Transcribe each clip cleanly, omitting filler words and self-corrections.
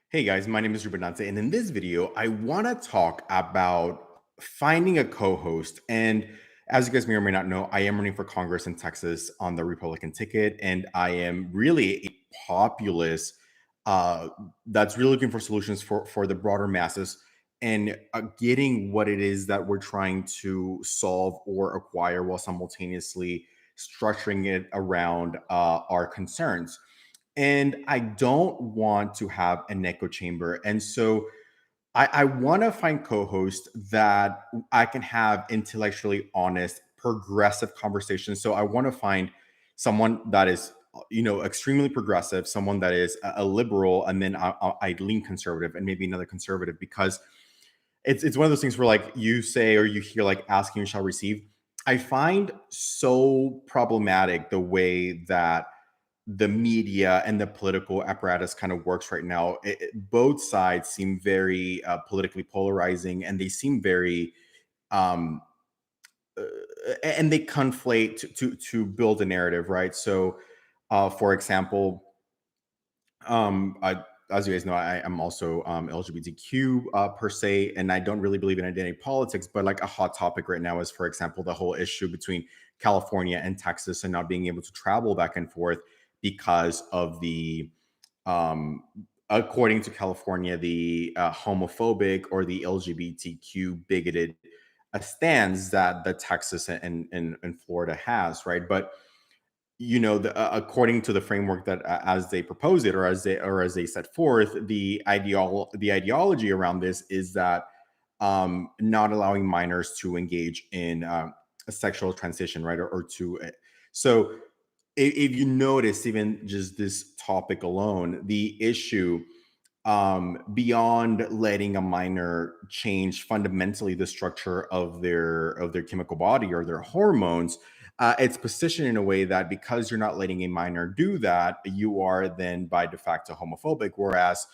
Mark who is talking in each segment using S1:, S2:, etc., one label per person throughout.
S1: Hey guys, my name is Ruben Nance, and in this video, I want to talk about finding a co-host. And as you guys may or may not know, I am running for Congress in Texas on the Republican ticket, and I am really a populist uh, that's really looking for solutions for the broader masses and getting what it is that we're trying to solve or acquire while simultaneously structuring it around our concerns. And I don't want to have an echo chamber. And so I want to find co-hosts that I can have intellectually honest, progressive conversations. So I want to find someone that is, extremely progressive, someone that is a liberal, and then I lean conservative, and maybe another conservative, because it's one of those things where like you say or you hear like asking you shall receive. I find so problematic the way that the media and the political apparatus kind of works right now. Both sides seem very politically polarizing, and they seem very, um, uh, and they conflate to build a narrative, right? So, for example, as you guys know, I am also LGBTQ per se, and I don't really believe in identity politics. But like a hot topic right now is, for example, the whole issue between California and Texas and not being able to travel back and forth because of the, um, according to California, the homophobic or the LGBTQ bigoted stands that the Texas and Florida has, right? But according to the framework that as they propose it, or as they set forth, the ideology around this is that not allowing minors to engage in a sexual transition, right? Or to so if you notice, even just this topic alone, the issue, beyond letting a minor change fundamentally the structure of their chemical body or their hormones, it's positioned in a way that because you're not letting a minor do that, you are then by de facto homophobic. Whereas,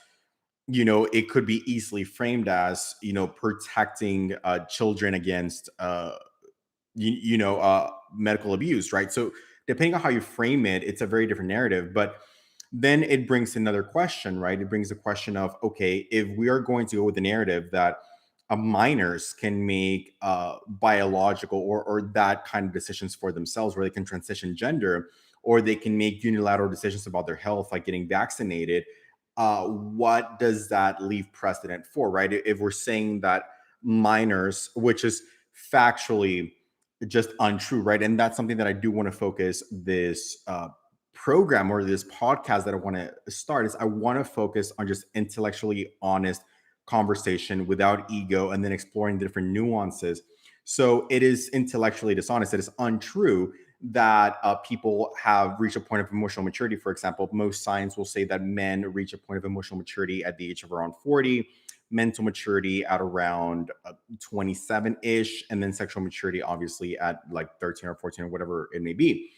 S1: it could be easily framed as, protecting children against medical abuse, right? So depending on how you frame it, it's a very different narrative. But then it brings another question, right? It brings the question of, okay, if we are going to go with the narrative that minors can make biological or that kind of decisions for themselves, where they can transition gender, or they can make unilateral decisions about their health, like getting vaccinated. What does that leave precedent for, right? If we're saying that minors, which is factually just untrue, right? And that's something that I do want to focus this program or this podcast that I want to start is I want to focus on just intellectually honest conversation without ego, and then exploring the different nuances. So it is intellectually dishonest. It is untrue that people have reached a point of emotional maturity. For example, most science will say that men reach a point of emotional maturity at the age of around 40, mental maturity at around 27-ish, and then sexual maturity obviously at like 13 or 14 or whatever it may be.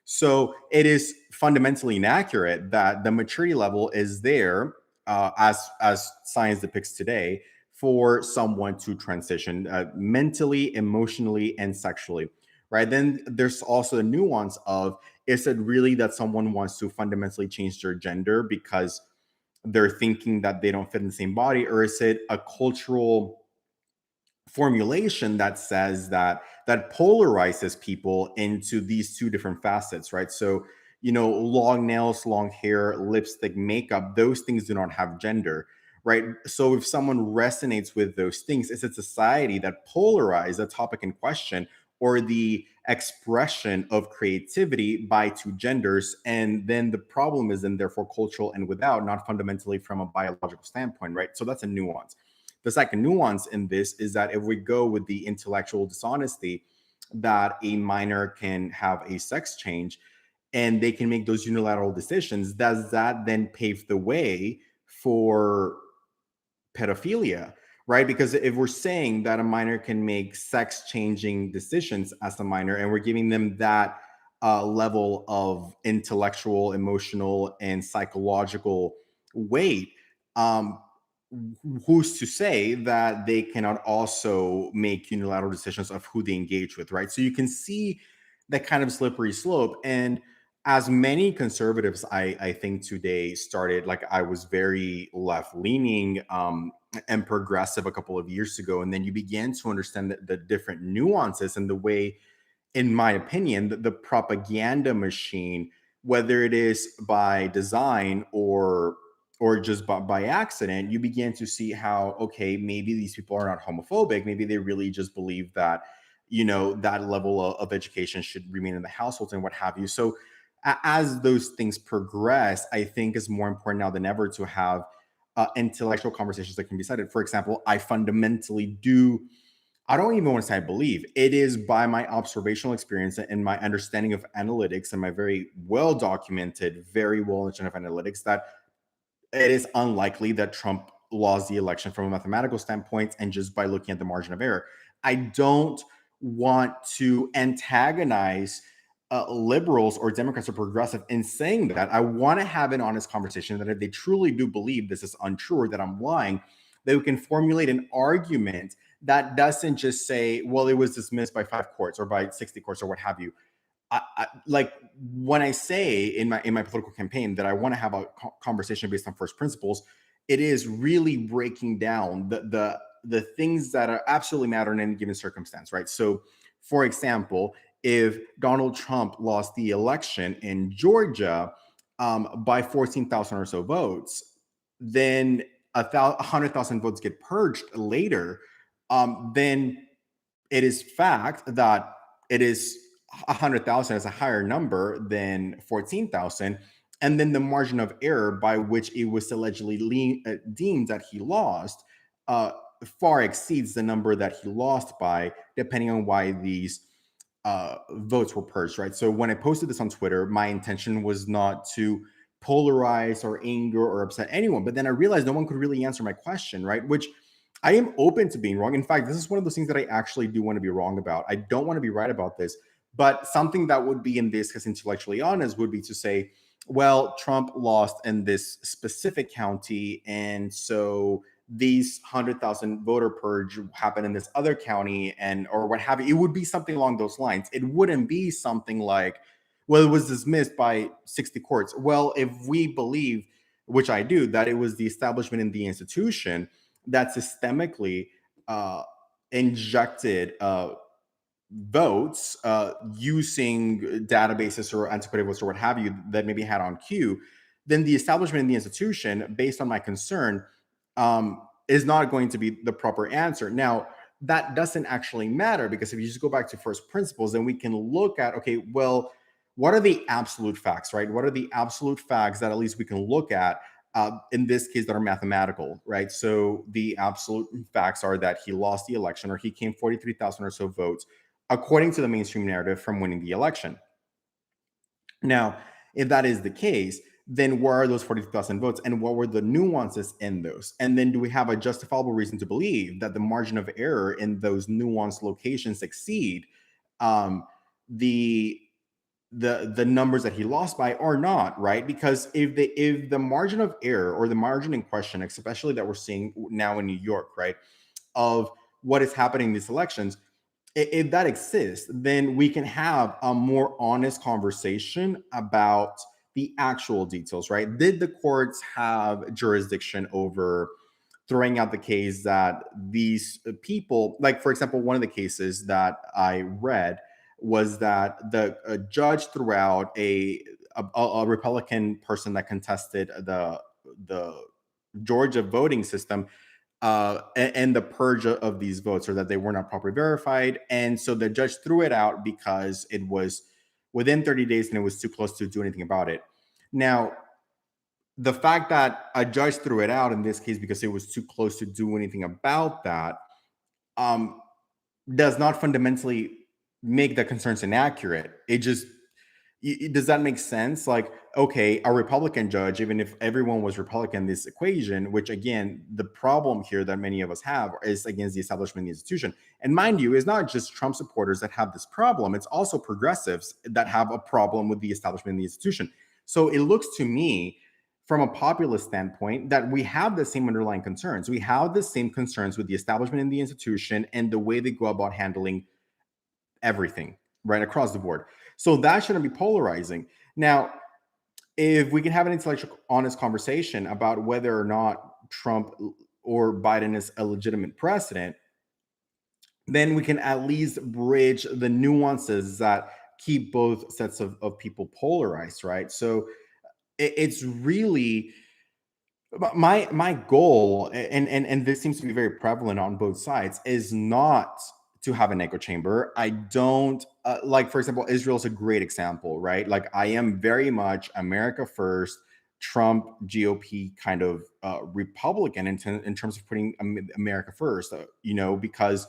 S1: So it is fundamentally inaccurate that the maturity level is there, as science depicts today, for someone to transition mentally, emotionally, and sexually. Right. Then there's also the nuance of, is it really that someone wants to fundamentally change their gender because they're thinking that they don't fit in the same body, or is it a cultural formulation that says that polarizes people into these two different facets, right? So, long nails, long hair, lipstick, makeup, those things do not have gender, right? So if someone resonates with those things, is it society that polarized the topic in question, or the expression of creativity by two genders? And then the problem is then therefore cultural and without, not fundamentally from a biological standpoint, right? So that's a nuance. The second nuance in this is that if we go with the intellectual dishonesty that a minor can have a sex change and they can make those unilateral decisions, does that then pave the way for pedophilia? Right? Because if we're saying that a minor can make sex changing decisions as a minor, and we're giving them that level of intellectual, emotional, and psychological weight, um, who's to say that they cannot also make unilateral decisions of who they engage with, right? So you can see that kind of slippery slope. And as many conservatives I think today started, like I was very left leaning and progressive a couple of years ago, and then you began to understand the different nuances and the way, in my opinion, the propaganda machine, whether it is by design or just by accident, you begin to see how, okay, maybe these people are not homophobic. Maybe they really just believe that, that level of education should remain in the households and what have you. So as those things progress, I think it's more important now than ever to have intellectual conversations that can be cited. For example, I fundamentally do, I don't even want to say I believe. It is by my observational experience and my understanding of analytics and my very well documented, very well understanding of analytics that it is unlikely that Trump lost the election from a mathematical standpoint and just by looking at the margin of error. I don't want to antagonize liberals or Democrats or progressive in saying that. I want to have an honest conversation that if they truly do believe this is untrue or that I'm lying, they can formulate an argument that doesn't just say, well, it was dismissed by 5 courts or by 60 courts or what have you. Like when I say in my political campaign that I want to have a conversation based on first principles, it is really breaking down the things that are absolutely matter in any given circumstance, right? So, for example, if Donald Trump lost the election in Georgia by 14,000 or so votes, then 100,000 votes get purged later. Then it is fact that it is 100,000 is a higher number than 14,000. And then the margin of error by which it was allegedly deemed that he lost uh, far exceeds the number that he lost by, depending on why these votes were purged, right? So when I posted this on Twitter, my intention was not to polarize or anger or upset anyone. But then I realized no one could really answer my question, right? Which I am open to being wrong. In fact, this is one of those things that I actually do want to be wrong about. I don't want to be right about this. But something that would be in this case intellectually honest would be to say, well, Trump lost in this specific county. And so these 100,000 voter purge happened in this other county and or what have you. It would be something along those lines. It wouldn't be something like, well, it was dismissed by 60 courts. Well, if we believe, which I do, that it was the establishment in the institution that systemically uh, injected votes using databases or antiquated votes or what have you that maybe had on queue, then the establishment in the institution, based on my concern, is not going to be the proper answer. Now, that doesn't actually matter because if you just go back to first principles, then we can look at, okay, well, what are the absolute facts, right? What are the absolute facts that at least we can look at in this case that are mathematical, right? So the absolute facts are that he lost the election or he came 43,000 or so votes according to the mainstream narrative from winning the election. Now, if that is the case, then where are those 42,000 votes and what were the nuances in those? And then do we have a justifiable reason to believe that the margin of error in those nuanced locations exceed um, the the numbers that he lost by or not, right? Because if the margin of error or the margin in question, especially that we're seeing now in New York, right, of what is happening in these elections, if that exists, then we can have a more honest conversation about the actual details, right? Did the courts have jurisdiction over throwing out the case that these people, like for example, one of the cases that I read was that the judge threw out a Republican person that contested the Georgia voting system and the purge of these votes, or that they were not properly verified. And so the judge threw it out because it was within 30 days and it was too close to do anything about it. Now, the fact that a judge threw it out in this case because it was too close to do anything about that um, does not fundamentally make the concerns inaccurate. It just does that make sense? Like, okay, a Republican judge, even if everyone was Republican, this equation, which again, the problem here that many of us have is against the establishment of the institution. And mind you, it's not just Trump supporters that have this problem, it's also progressives that have a problem with the establishment of the institution. So it looks to me, from a populist standpoint, that we have the same underlying concerns. We have the same concerns with the establishment in the institution and the way they go about handling everything right across the board. So that shouldn't be polarizing. Now, if we can have an intellectual, honest conversation about whether or not Trump or Biden is a legitimate president, then we can at least bridge the nuances that keep both sets of people polarized, right? So it's really my goal, and this seems to be very prevalent on both sides, is not to have an echo chamber. I don't like, for example, Israel's a great example, right? Like, I am very much America first, Trump GOP kind of Republican in terms of putting America first, because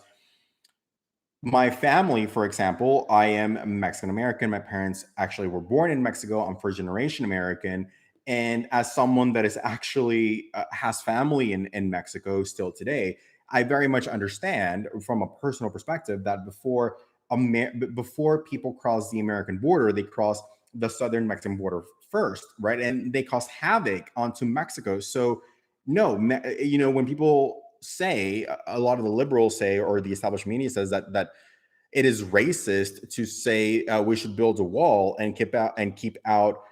S1: my family, for example, I am Mexican American. My parents actually were born in Mexico. I'm first generation American. And as someone that is actually has family in Mexico still today, I very much understand from a personal perspective that before people cross the American border, they cross the southern Mexican border first, right? And they cause havoc onto Mexico. So, no, when people say, a lot of the liberals say, or the established media says that it is racist to say we should build a wall and keep out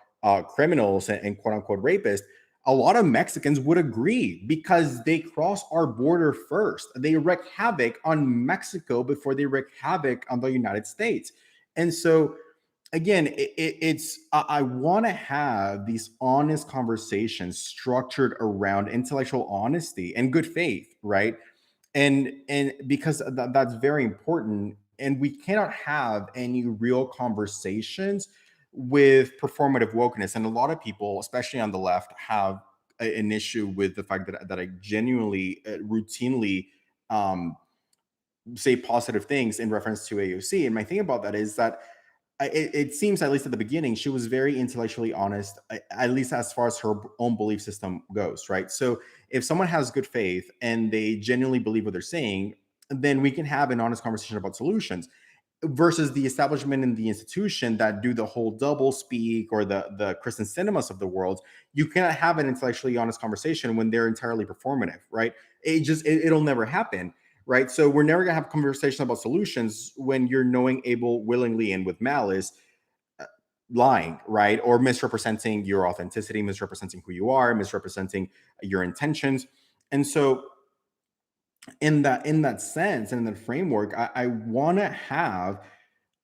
S1: criminals and quote unquote rapists. A lot of Mexicans would agree because they cross our border first. They wreak havoc on Mexico before they wreak havoc on the United States. And so, again, it's I want to have these honest conversations structured around intellectual honesty and good faith, right? And because that's very important, and we cannot have any real conversations with performative wokeness. And a lot of people, especially on the left, have an issue with the fact that I genuinely routinely um, say positive things in reference to AOC. And my thing about that is that it seems, at least at the beginning, she was very intellectually honest, at least as far as her own belief system goes, right? So if someone has good faith and they genuinely believe what they're saying, then we can have an honest conversation about solutions, versus the establishment and the institution that do the whole double speak, or the Kristen Cinemas of the world. You cannot have an intellectually honest conversation when they're entirely performative, right? It'll never happen, right? So we're never gonna have a conversation about solutions when you're knowing, able, willingly, and with malice uh, lying, right? Or misrepresenting your authenticity, misrepresenting who you are, misrepresenting your intentions. And so in that sense and in that framework, I want to have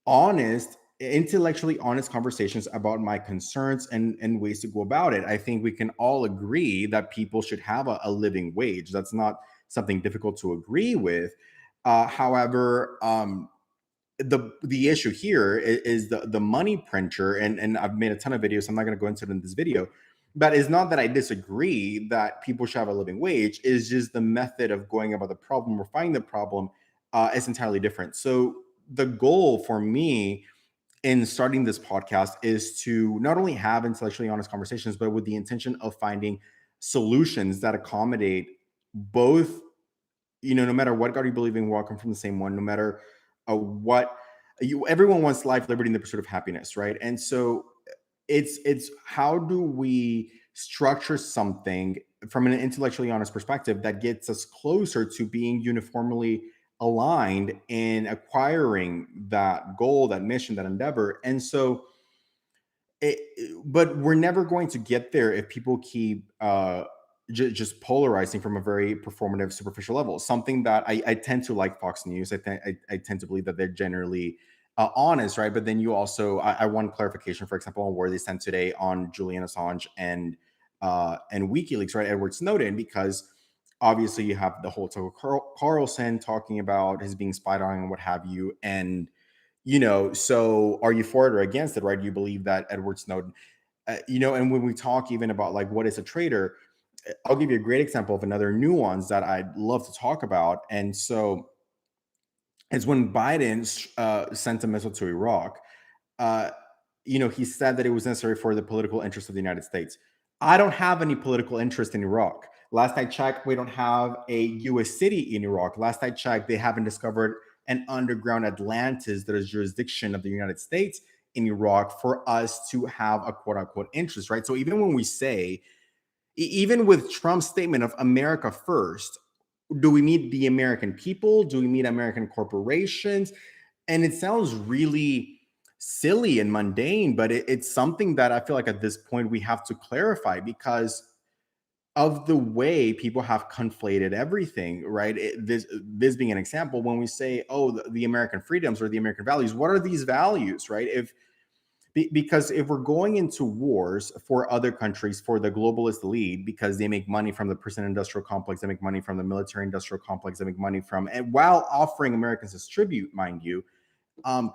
S1: honest, intellectually honest conversations about my concerns and ways to go about it. I think we can all agree that people should have a living wage. That's not something difficult to agree with. However, the issue here is the money printer, and I've made a ton of videos, so I'm not going to go into it in this video. But it's not that I disagree that people should have a living wage. It's just the method of going about the problem or finding the problem is entirely different. So the goal for me in starting this podcast is to not only have intellectually honest conversations, but with the intention of finding solutions that accommodate both. No matter what God you believe in, we all come from the same one. No matter what everyone wants: life, liberty, and the pursuit of happiness, right? And so it's how do we structure something from an intellectually honest perspective that gets us closer to being uniformly aligned in acquiring that goal, that mission, that endeavor. And so but we're never going to get there if people keep just polarizing from a very performative, superficial level. Something that I tend to like Fox News. I tend to believe that they're generally honest, right? But then you also, I want clarification, for example, on where they stand today on Julian Assange and WikiLeaks, right? Edward Snowden, because obviously you have the whole Tucker Carlson talking about his being spied on and what have you, and so are you for it or against it, right? Do you believe that Edward Snowden, and when we talk even about like what is a traitor, I'll give you a great example of another nuance that I'd love to talk about. And so it's when Biden sent a missile to Iraq. uh, he said that it was necessary for the political interest of the United States. I don't have any political interest in Iraq. Last I checked, we don't have a US city in Iraq. Last I checked, they haven't discovered an underground Atlantis that is jurisdiction of the United States in Iraq for us to have a quote unquote interest, right? So even when we say, even with Trump's statement of America first, do we meet the American people? Do we meet American corporations? And it sounds really silly and mundane, but it's something that I feel like at this point we have to clarify because of the way people have conflated everything, right? This being an example, when we say, "Oh, the American freedoms or the American values," what are these values, right? If because if we're going into wars for other countries for the globalist elite because they make money from the prison industrial complex, they make money from the military industrial complex, they make money from, and while offering Americans as tribute, mind you, um,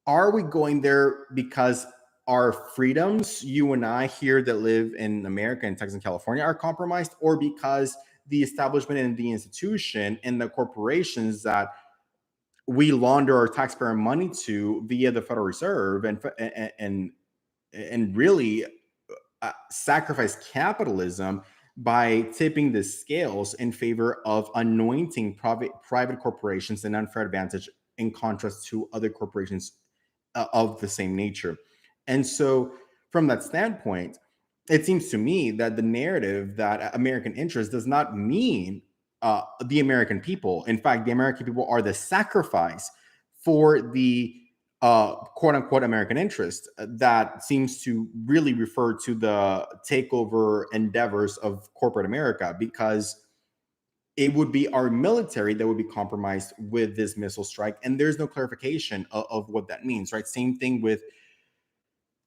S1: are we going there because our freedoms, you and I here that live in America and Texas and California, are compromised, or because the establishment and the institution and the corporations that we launder our taxpayer money to via the Federal Reserve and really sacrifice capitalism by tipping the scales in favor of anointing private corporations an unfair advantage in contrast to other corporations of the same nature. And so, from that standpoint, it seems to me that the narrative that American interest does not mean the American people. In fact, the American people are the sacrifice for the quote unquote American interest that seems to really refer to the takeover endeavors of corporate America, because it would be our military that would be compromised with this missile strike. And there's no clarification of what that means, right? Same thing with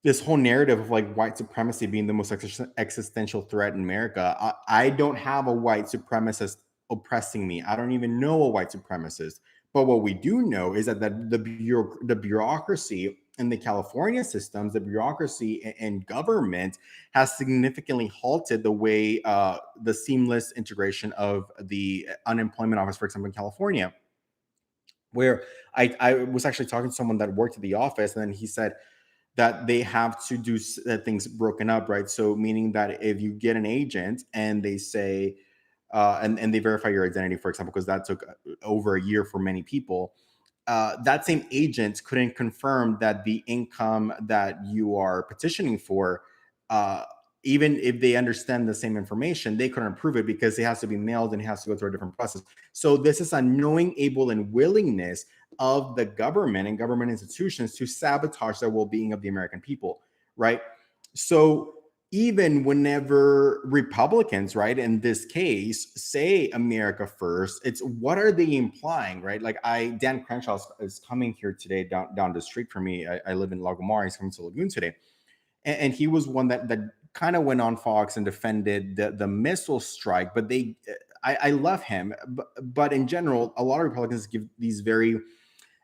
S1: this whole narrative of like white supremacy being the most existential threat in America. I don't have a white supremacist oppressing me. I don't even know a white supremacist. But what we do know is that the bureaucracy in the California systems, the bureaucracy in government has significantly halted the way the seamless integration of the unemployment office, for example, in California, where I was actually talking to someone that worked at the office, and then he said, that they have to do things broken up, right? So meaning that if you get an agent and they say, and they verify your identity, for example, because that took over a year for many people, that same agent couldn't confirm that the income that you are petitioning for, uh, even if they understand the same information, they couldn't prove it because it has to be mailed and it has to go through a different process. So this is a knowing, able, and willingness of the government and government institutions to sabotage the well-being of the American people, right? So even whenever Republicans, right, in this case, say America first, it's what are they implying, right? Like Dan Crenshaw is coming here today down the street from me. I live in Lagomar. He's coming to Lagoon today, and he was one that kind of went on Fox and defended the missile strike. But I love him, but in general, a lot of Republicans give these very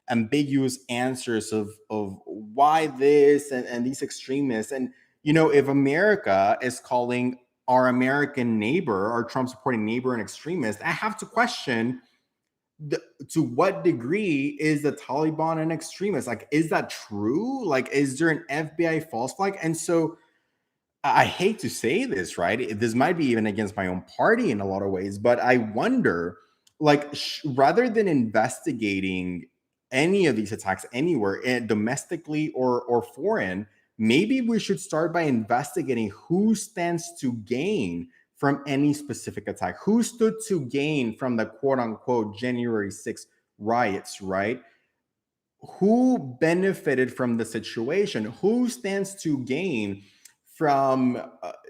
S1: ambiguous answers of why this and these extremists. And if America is calling our American neighbor, our Trump supporting neighbor, an extremist, I have to question to what degree is the Taliban an extremist? Like, is that true? Like, is there an FBI false flag? And so I hate to say this, right? This might be even against my own party in a lot of ways, but I wonder, like, rather than investigating any of these attacks anywhere, domestically or foreign, maybe we should start by investigating who stands to gain from any specific attack, who stood to gain from the quote unquote January 6th riots, right? Who benefited from the situation, who stands to gain from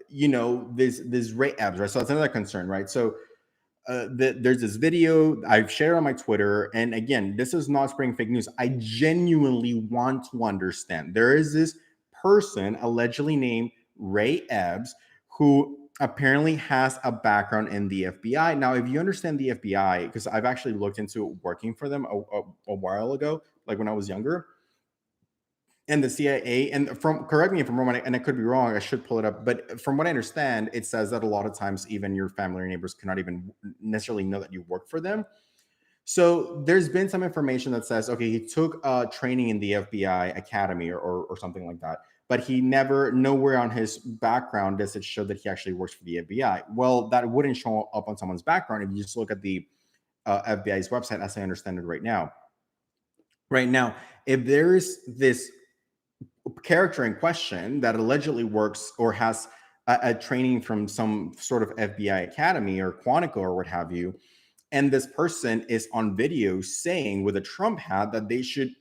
S1: this rate abs, right? So that's another concern, right? So there's this video I've shared on my Twitter, and again, this is not spreading fake news. I genuinely want to understand. There is this person allegedly named Ray Ebbs who apparently has a background in the FBI. Now, if you understand the FBI, because I've actually looked into working for them a while ago, like when I was younger, and the CIA, and from, correct me if I'm wrong, and I could be wrong, I should pull it up, but from what I understand, it says that a lot of times even your family or neighbors cannot even necessarily know that you work for them. So there's been some information that says, okay, he took training in the FBI Academy or something like that, but he nowhere on his background does it show that he actually works for the FBI. Well, that wouldn't show up on someone's background if you just look at the FBI's website, as I understand it right now. Right now, if there's this character in question that allegedly works or has a training from some sort of FBI Academy or Quantico or what have you, and this person is on video saying with a Trump hat that they should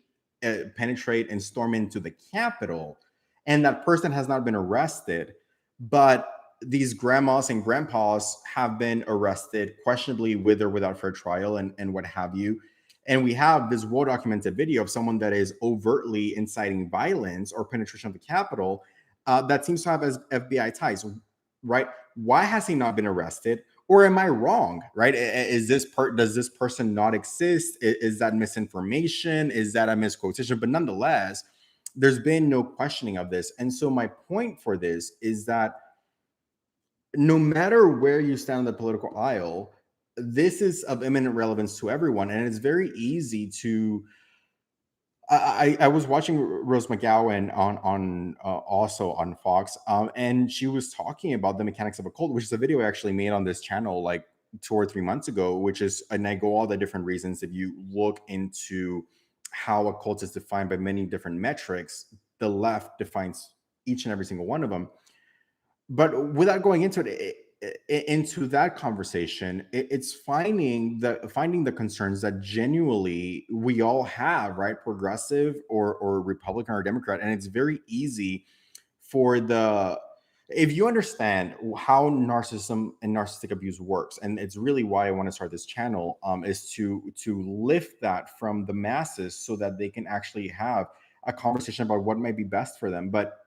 S1: penetrate and storm into the Capitol, and that person has not been arrested, but these grandmas and grandpas have been arrested questionably with or without fair trial and what have you. And we have this well documented video of someone that is overtly inciting violence or penetration of the Capitol, that seems to have as FBI ties, right? Why has he not been arrested? Or am I wrong, right? Is this does this person not exist? Is that misinformation? Is that a misquotation? But nonetheless, there's been no questioning of this. And so my point for this is that no matter where you stand on the political aisle, this is of imminent relevance to everyone. And it's very easy to. I was watching Rose McGowan on also on Fox, and she was talking about the mechanics of a cult, which is a video I actually made on this channel like 2 or 3 months ago. Which is, and I go all the different reasons. If you look into how a cult is defined by many different metrics, the left defines each and every single one of them. But without going into into that conversation, it's finding the concerns that genuinely we all have, right? Progressive or Republican or Democrat, and it's very easy for the if you understand how narcissism and narcissistic abuse works, and it's really why I want to start this channel, is to lift that from the masses so that they can actually have a conversation about what might be best for them. But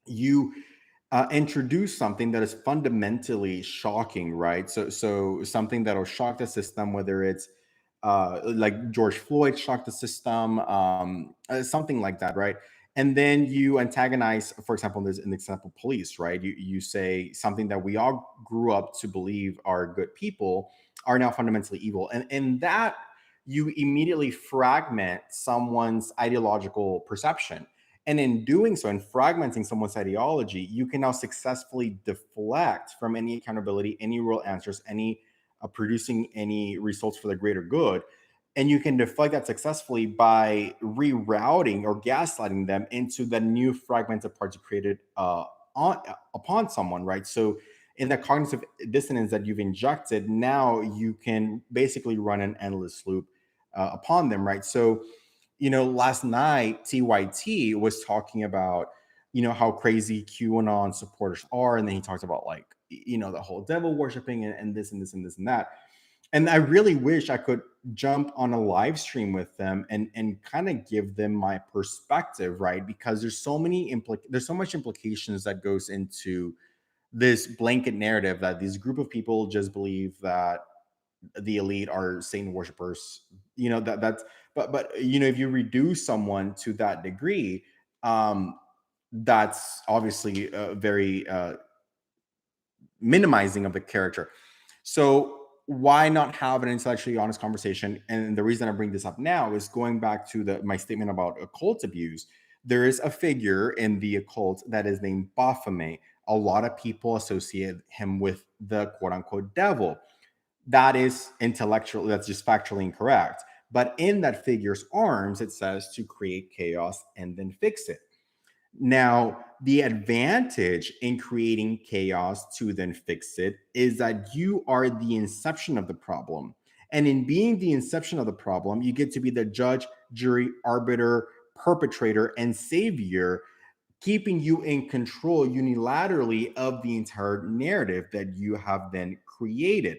S1: you introduce something that is fundamentally shocking, right? So something that'll shock the system, whether it's like George Floyd shocked the system, something like that, right? And then you antagonize, for example, there's an example, police, right? You say something that we all grew up to believe are good people are now fundamentally evil, and that you immediately fragment someone's ideological perception. And in doing so, in fragmenting someone's ideology, you can now successfully deflect from any accountability, any real answers, any producing any results for the greater good. And you can deflect that successfully by rerouting or gaslighting them into the new fragmented parts you created upon someone, right? So, in the cognitive dissonance that you've injected, now you can basically run an endless loop upon them, right? So, last night TYT was talking about, how crazy QAnon supporters are, and then he talked about like, the whole devil worshiping and this and this and this and that. And I really wish I could jump on a live stream with them and kind of give them my perspective, right? Because there's so much implications that goes into this blanket narrative that these group of people just believe that the elite are Satan worshipers. That's but if you reduce someone to that degree, um, that's obviously very minimizing of the character. So why not have an intellectually honest conversation? And the reason I bring this up now is going back to my statement about occult abuse. There is a figure in the occult that is named Baphomet. A lot of people associate him with the quote unquote devil. That is intellectually, that's just factually incorrect. But in that figure's arms, it says to create chaos and then fix it. Now, the advantage in creating chaos to then fix it is that you are the inception of the problem. And in being the inception of the problem, you get to be the judge, jury, arbiter, perpetrator, and savior, keeping you in control unilaterally of the entire narrative that you have then created,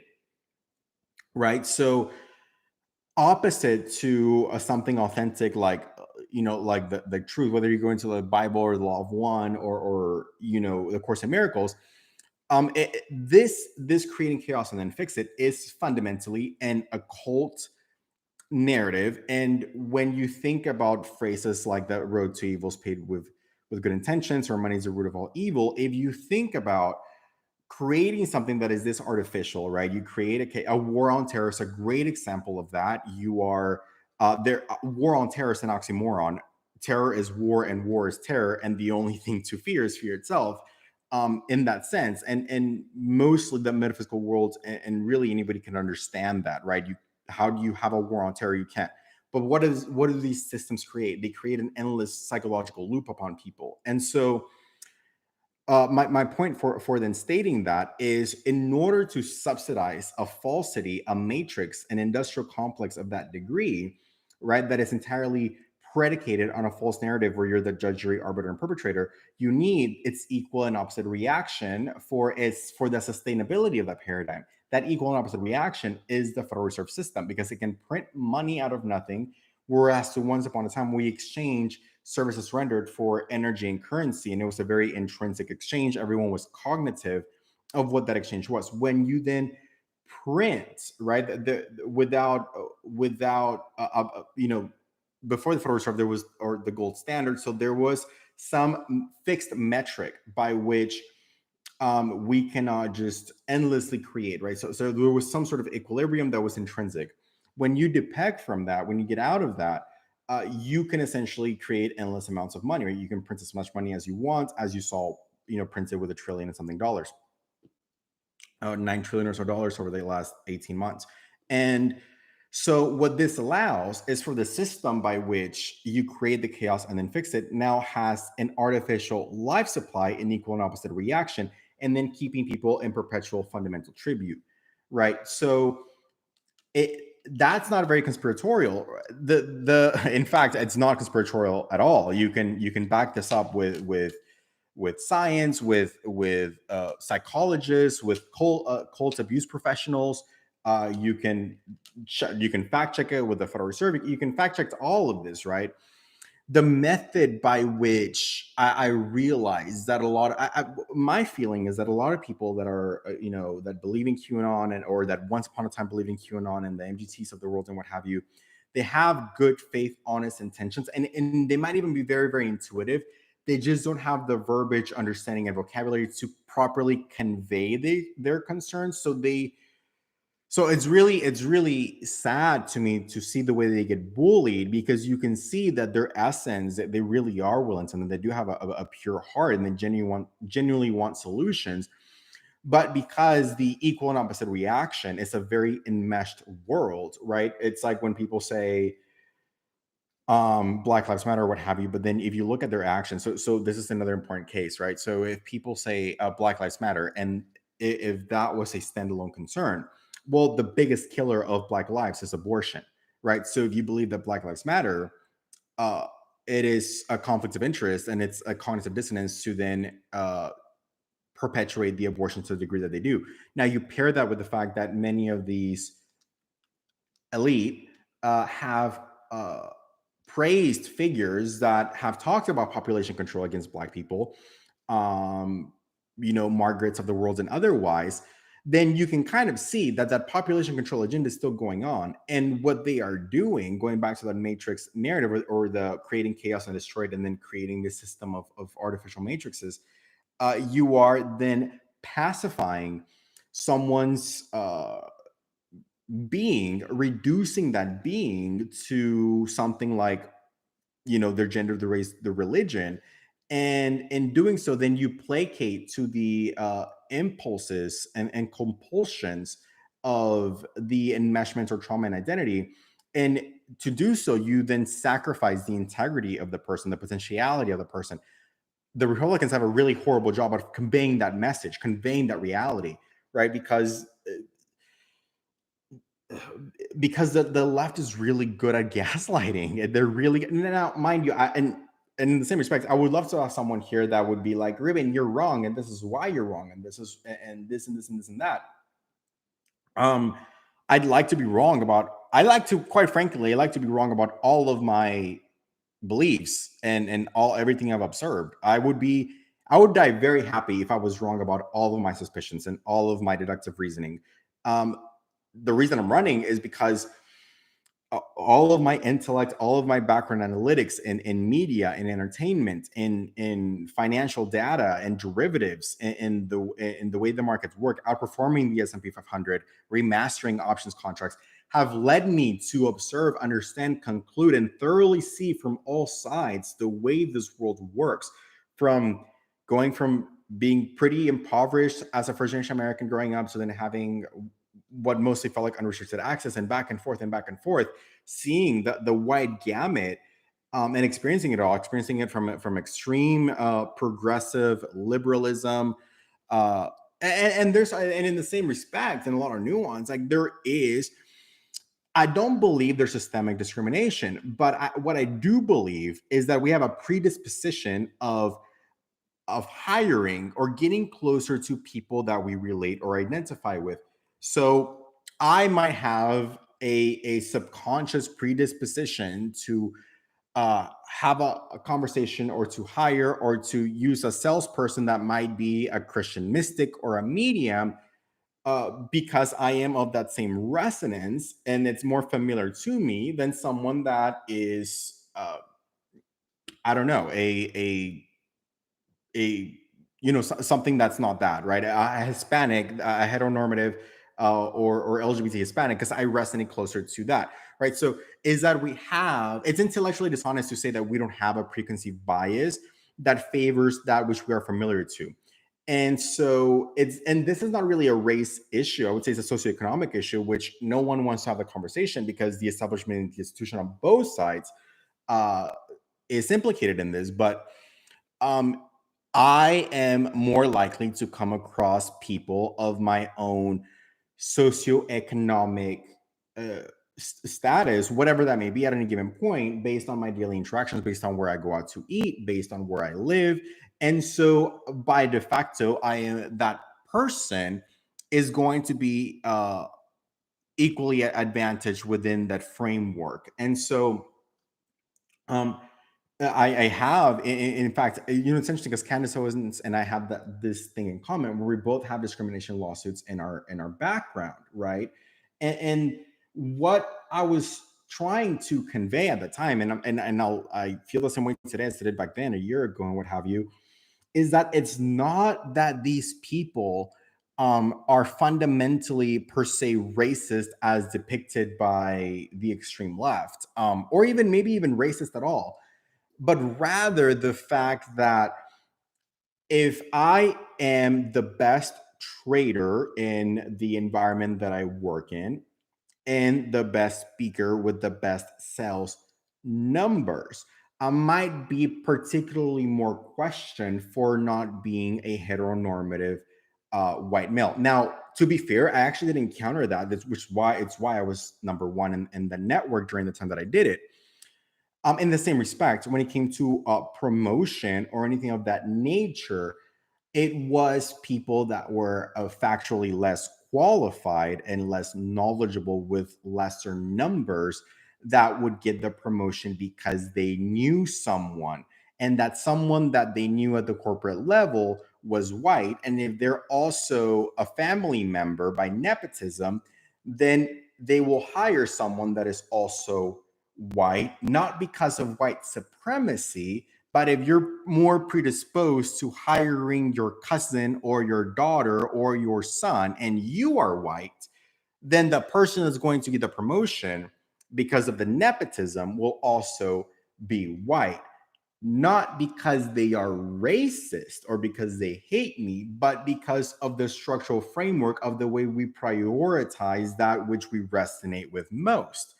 S1: right? So, opposite to something authentic like like the truth, whether you go into the Bible or the Law of One or the Course in Miracles, this creating chaos and then fix it is fundamentally an occult narrative. And when you think about phrases like the road to evil is paved with good intentions, or money is the root of all evil, if you think about creating something that is this artificial, right? You create a war on terror is a great example of that. You are war on terror is an oxymoron. Terror is war and war is terror, and the only thing to fear is fear itself. In that sense, and mostly the metaphysical world, and really anybody can understand that, right? How do you have a war on terror? You can't. But what do these systems create? They create an endless psychological loop upon people. And so my point for then stating that is, in order to subsidize a falsity, a matrix, an industrial complex of that degree, right, that is entirely predicated on a false narrative where you're the judge, jury, arbiter, and perpetrator. You need its equal and opposite reaction for the sustainability of that paradigm. That equal and opposite reaction is the Federal Reserve System, because it can print money out of nothing, whereas to once upon a time we exchange services rendered for energy and currency, and it was a very intrinsic exchange. Everyone was cognitive of what that exchange was. When you then print, right, without before the Federal Reserve there was, or the gold standard, so there was some fixed metric by which we cannot just endlessly create, right? So there was some sort of equilibrium that was intrinsic. When you depeg from that, when you get out of that, you can essentially create endless amounts of money, right? You can print as much money as you want, as you saw, printed with $1 trillion and something dollars, 9 trillion or so dollars over the last 18 months. And so what this allows is for the system by which you create the chaos and then fix it now has an artificial life supply in equal and opposite reaction, and then keeping people in perpetual fundamental tribute, right? So it that's not very conspiratorial. The in fact, it's not conspiratorial at all. You can back this up with science, with psychologists, with cult abuse professionals. You can fact check it with the Federal Reserve. You can fact check all of this, right? The method by which I realize that my feeling is that a lot of people that are that believe in QAnon, or that once upon a time believed in QAnon and the MGTs of the world and what have you, they have good faith, honest intentions, and they might even be very, very intuitive. They just don't have the verbiage, understanding, and vocabulary to properly convey their concerns. So it's really sad to me to see the way they get bullied, because you can see that their essence, that they really are willing to, and they do have a pure heart, and they genuinely want solutions. But because the equal and opposite reaction is a very enmeshed world, right? It's like when people say Black Lives Matter or what have you, but then if you look at their actions, so this is another important case, right? So if people say Black Lives Matter, and if that was a standalone concern, well, the biggest killer of Black lives is abortion, right? So if you believe that Black Lives Matter, uh, it is a conflict of interest, and it's a cognitive dissonance to then perpetuate the abortion to the degree that they do. Now you pair that with the fact that many of these elite have praised figures that have talked about population control against Black people, um, Margarets of the world and otherwise, then you can kind of see that that population control agenda is still going on. And what they are doing, going back to that matrix narrative, or the creating chaos and destroyed, and then creating this system of artificial matrices, you are then pacifying someone's being, reducing that being to something like, their gender, the race, the religion. And in doing so, then you placate to the impulses and compulsions of the enmeshment or trauma and identity. And to do so, you then sacrifice the integrity of the person, the potentiality of the person. The Republicans have a really horrible job of conveying that message, conveying that reality, right? Because the left is really good at gaslighting. They're really good. Now, mind you, and in the same respect, I would love to have someone here that would be like, Ruben, you're wrong, and this is why you're wrong, and this is and this and this and this and that. Um, I'd like to be wrong about. I like to, quite frankly, I like to be wrong about all of my beliefs and everything I've observed. I would die very happy if I was wrong about all of my suspicions and all of my deductive reasoning. Um, the reason I'm running is because all of my intellect, all of my background analytics in media, in entertainment, in financial data and derivatives, in the way the markets work, outperforming the S&P 500, remastering options contracts, have led me to observe, understand, conclude, and thoroughly see from all sides the way this world works. From going from being pretty impoverished as a first generation American growing up, so then having what mostly felt like unrestricted access, and back and forth and back and forth, seeing the wide gamut, and experiencing it all, experiencing it from extreme progressive liberalism, and in the same respect, and a lot of nuance, like there is I don't believe there's systemic discrimination, but what I do believe is that we have a predisposition of hiring or getting closer to people that we relate or identify with. So I might have a subconscious predisposition to have a conversation or to hire or to use a salesperson that might be a Christian mystic or a medium, because I am of that same resonance and it's more familiar to me than someone that is, I don't know, a something that's not that, right, a Hispanic, a heteronormative, or LGBT Hispanic, because I resonate closer to that, right? So is that we have, it's intellectually dishonest to say that we don't have a preconceived bias that favors that which we are familiar to. And so it's, and this is not really a race issue. I would say it's a socioeconomic issue, which no one wants to have the conversation because the establishment, the institution on both sides, uh, is implicated in this. But um, I am more likely to come across people of my own socioeconomic uh, status, whatever that may be at any given point, based on my daily interactions, based on where I go out to eat, based on where I live. And so by de facto, I am that person is going to be equally advantaged within that framework. And so um, I have, in fact, it's interesting because Candace Owens and I have this thing in common where we both have discrimination lawsuits in our background, right? And what I was trying to convey at the time, I feel the same way today as I did back then, a year ago, and what have you, is that it's not that these people are fundamentally per se racist as depicted by the extreme left, or even maybe even racist at all, but rather the fact that if I am the best trader in the environment that I work in and the best speaker with the best sales numbers, I might be particularly more questioned for not being a heteronormative white male. Now, to be fair, I actually didn't encounter that, which is why I was number one in the network during the time that I did it. In the same respect, when it came to promotion or anything of that nature, it was people that were factually less qualified and less knowledgeable with lesser numbers that would get the promotion because they knew someone, and that someone that they knew at the corporate level was white. And if they're also a family member by nepotism, then they will hire someone that is also white, not because of white supremacy, but if you're more predisposed to hiring your cousin or your daughter or your son and you are white, then the person that's going to get the promotion because of the nepotism will also be white. Not because they are racist or because they hate me, but because of the structural framework of the way we prioritize that which we resonate with most,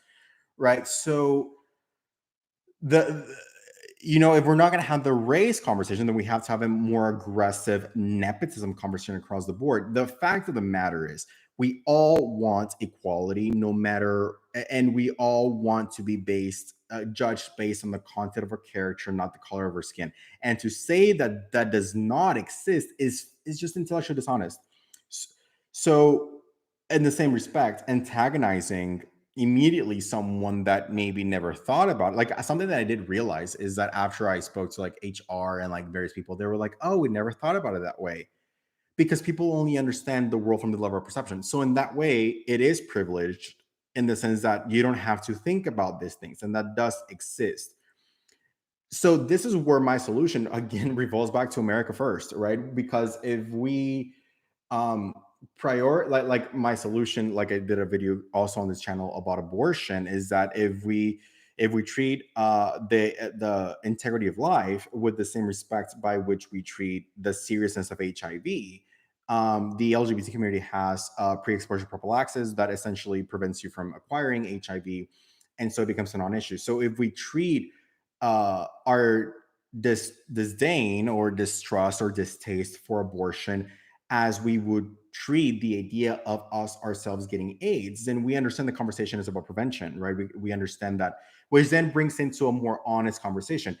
S1: right? So the if we're not going to have the race conversation, then we have to have a more aggressive nepotism conversation across the board. The fact of the matter is we all want equality, no matter, and we all want to be judged based on the content of our character, not the color of our skin. And to say that that does not exist is just intellectually dishonest. So in the same respect, antagonizing immediately someone that maybe never thought about it. Like something that I did realize is that after I spoke to like HR and like various people, they were like, "Oh, we never thought about it that way," because people only understand the world from the level of perception. So in that way, it is privileged in the sense that you don't have to think about these things, and that does exist. So this is where my solution again revolves back to America first, right? Because if we um like my solution, like I did a video also on this channel about abortion, is that if we treat the integrity of life with the same respect by which we treat the seriousness of HIV, the LGBT community has pre-exposure prophylaxis that essentially prevents you from acquiring HIV, and so it becomes a non-issue. So if we treat our disdain or distrust or distaste for abortion as we would treat the idea of us ourselves getting AIDS, then we understand the conversation is about prevention, right? We understand that, which then brings into a more honest conversation.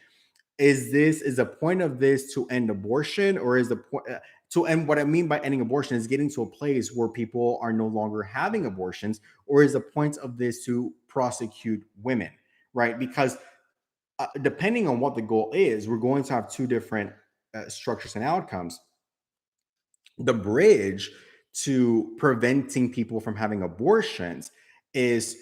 S1: Is the point of this to end abortion, or is the point to end? What I mean by ending abortion is getting to a place where people are no longer having abortions, or is the point of this to prosecute women, right? Because depending on what the goal is, we're going to have two different structures and outcomes. The bridge to preventing people from having abortions is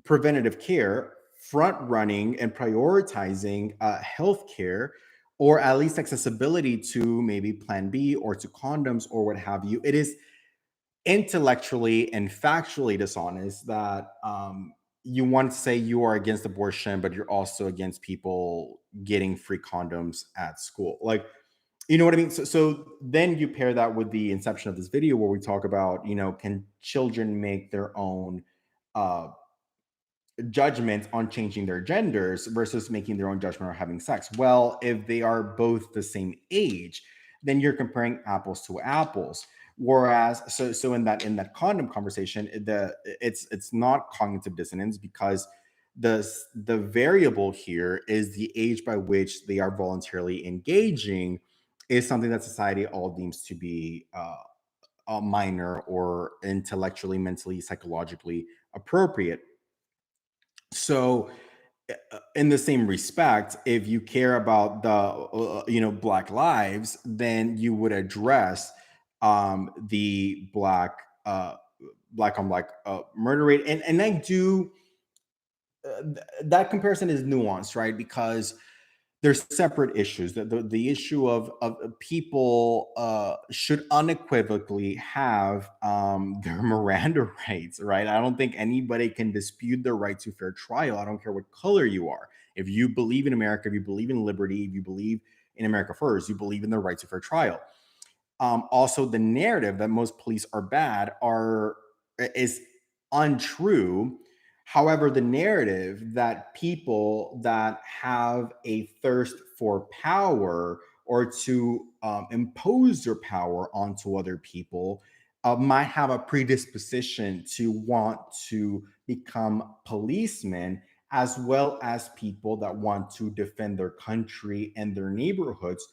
S1: preventative care, front running and prioritizing healthcare, or at least accessibility to maybe Plan B or to condoms or what have you. It is intellectually and factually dishonest that you want to say you are against abortion, but you're also against people getting free condoms at school. Like, you know what I mean? So then you pair that with the inception of this video where we talk about, can children make their own uh, judgment on changing their genders versus making their own judgment or having sex? Well, if they are both the same age, then you're comparing apples to apples. Whereas, so in that condom conversation, it's not cognitive dissonance, because the variable here is the age by which they are voluntarily engaging is something that society all deems to be minor or intellectually, mentally, psychologically appropriate. So, in the same respect, if you care about the Black lives, then you would address the black on black murder rate, and I do that comparison is nuanced, right? Because there's separate issues. The issue of people should unequivocally have their Miranda rights, right? I don't think anybody can dispute their right to fair trial. I don't care what color you are. If you believe in America, if you believe in liberty, if you believe in America first, you believe in the right to fair trial. Also, the narrative that most police are bad is untrue. However, the narrative that people that have a thirst for power or to impose their power onto other people might have a predisposition to want to become policemen, as well as people that want to defend their country and their neighborhoods.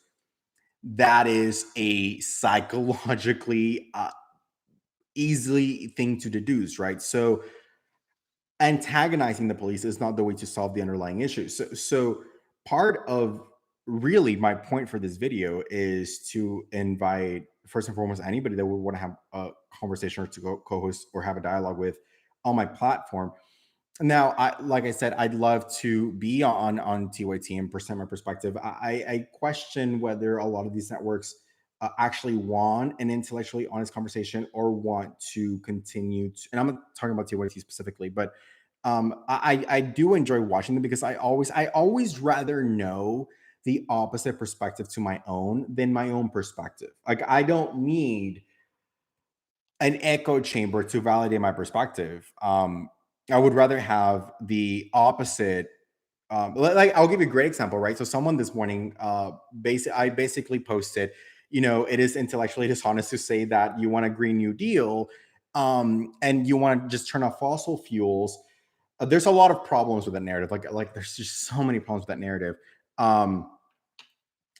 S1: That is a psychologically easily thing to deduce, right? So antagonizing the police is not the way to solve the underlying issue. So part of really my point for this video is to invite, first and foremost, anybody that would want to have a conversation or to go co-host or have a dialogue with on my platform. Now, like I said, I'd love to be on TYT and present my perspective. I question whether a lot of these networks actually want an intellectually honest conversation or want to continue to, and I'm not talking about TYT specifically, but I do enjoy watching them because I always rather know the opposite perspective to my own than my own perspective. Like, I don't need an echo chamber to validate my perspective. I would rather have the opposite. Like, I'll give you a great example, right? So someone this morning, I basically posted, it is intellectually dishonest to say that you want a Green New Deal, and you want to just turn off fossil fuels. There's a lot of problems with that narrative. Like there's just so many problems with that narrative. Um,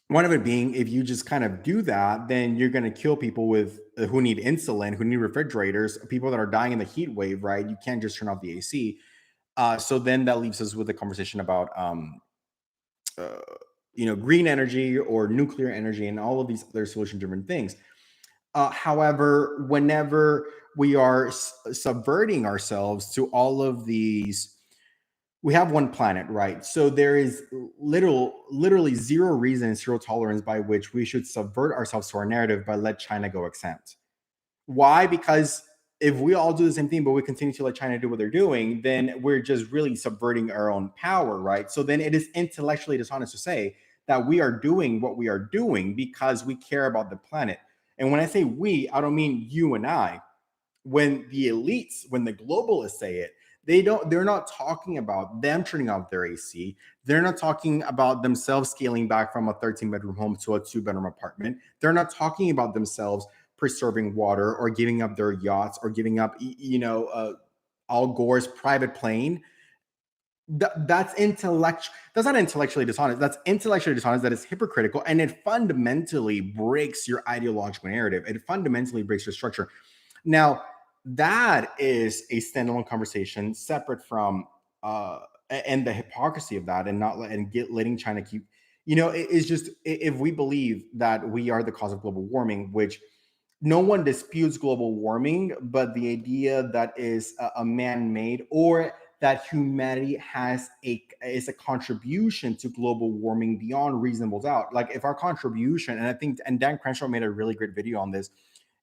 S1: One of it being, if you just kind of do that, then you're going to kill people with who need insulin, who need refrigerators, people that are dying in the heat wave, right? You can't just turn off the AC. So then that leaves us with a conversation about, uh, green energy or nuclear energy and all of these other solution-driven things. However, whenever we are subverting ourselves to all of these, we have one planet, right? So there is literally zero reason, zero tolerance by which we should subvert ourselves to our narrative by let China go exempt. Why? Because if we all do the same thing, but we continue to let China do what they're doing, then we're just really subverting our own power, right? So then it is intellectually dishonest to say that we are doing what we are doing because we care about the planet. And when I say we, I don't mean you and I. When the elites, when the globalists say it, they're not talking about them turning off their AC. They're not talking about themselves scaling back from a 13-bedroom home to a 2-bedroom apartment. They're not talking about themselves preserving water or giving up their yachts or giving up, Al Gore's private plane. That's intellect. That's not intellectually dishonest. That's intellectually dishonest. That is hypocritical, and it fundamentally breaks your ideological narrative. It fundamentally breaks your structure. Now, that is a standalone conversation separate from uh and the hypocrisy of that, and not and get letting China keep, it's just, if we believe that we are the cause of global warming, which no one disputes global warming, but the idea that is a man-made, or that humanity has a is a contribution to global warming beyond reasonable doubt. Like, if our contribution, and I think, and Dan Crenshaw made a really great video on this,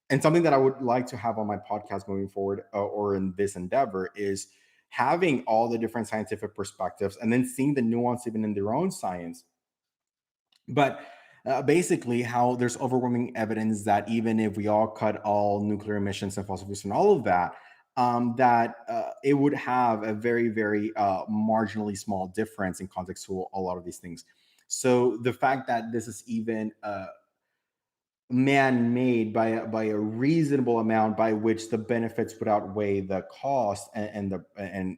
S1: and something that I would like to have on my podcast moving forward, or in this endeavor, is having all the different scientific perspectives and then seeing the nuance even in their own science. But basically, how there's overwhelming evidence that even if we all cut all nuclear emissions and fossil fuels and all of that, that it would have a very, very marginally small difference in context to a lot of these things. So the fact that this is even man-made by a reasonable amount, by which the benefits would outweigh the cost, and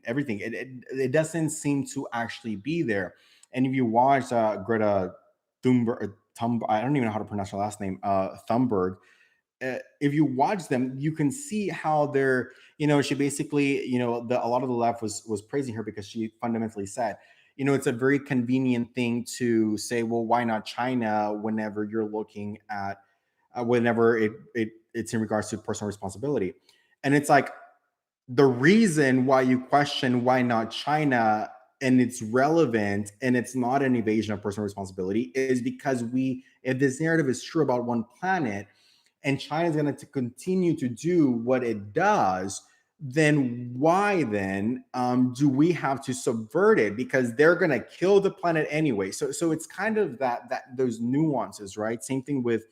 S1: everything, it doesn't seem to actually be there. And if you watch Greta Thunberg, I don't even know how to pronounce her last name, Thunberg, if you watch them, you can see how they're, she basically, a lot of the left was praising her because she fundamentally said, it's a very convenient thing to say, well, why not China, whenever you're looking at whenever it's in regards to personal responsibility. And it's like, the reason why you question why not China, and it's relevant and it's not an evasion of personal responsibility, is because if this narrative is true about one planet, and China is going to continue to do what it does, then why then do we have to subvert it? Because they're going to kill the planet anyway. So it's kind of that those nuances, right? Same thing with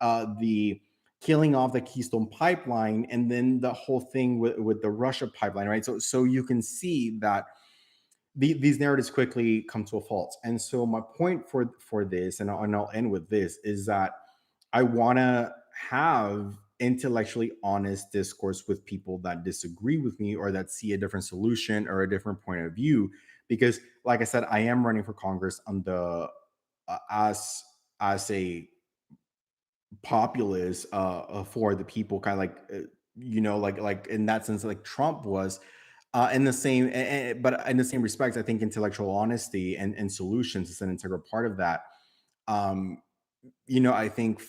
S1: the killing off the Keystone pipeline, and then the whole thing with the Russia pipeline, right? So you can see that these narratives quickly come to a fault. And so my point for this, and I'll end with this, is that I want to have intellectually honest discourse with people that disagree with me, or that see a different solution or a different point of view. Because, like I said, I am running for Congress on the as a populace for the people, kind of like like in that sense, like Trump was, in the same but in the same respect, I think intellectual honesty and solutions is an integral part of that. um I think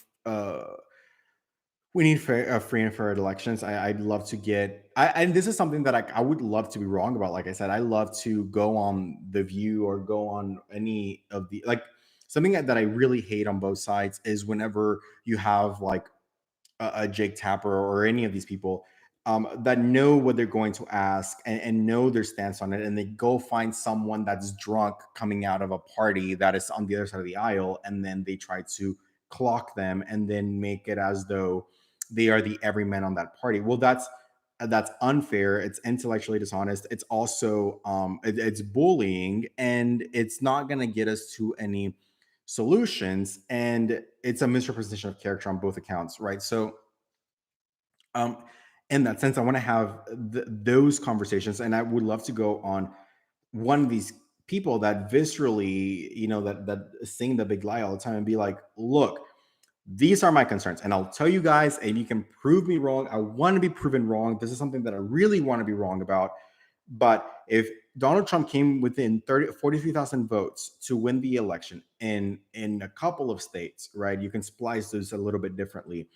S1: we need free and fair elections. I'd love to get, and this is something that I would love to be wrong about. Like I said, I love to go on The View or go on any of the, like, something that I really hate on both sides is whenever you have like a Jake Tapper or any of these people that know what they're going to ask, and know their stance on it, and they go find someone that's drunk coming out of a party that is on the other side of the aisle, and then they try to clock them and then make it as though they are the everyman on that party. Well, that's unfair. It's intellectually dishonest. It's also it's bullying, and it's not going to get us to any solutions, and it's a misrepresentation of character on both accounts, right? So um in that sense, I want to have those conversations, and I would love to go on one of these people that viscerally, that sing the big lie all the time, and be like, look, these are my concerns, and I'll tell you guys, and you can prove me wrong. I want to be proven wrong. This is something that I really want to be wrong about. But if Donald Trump came within 43,000 votes to win the election in a couple of states, right? You can splice those a little bit differently.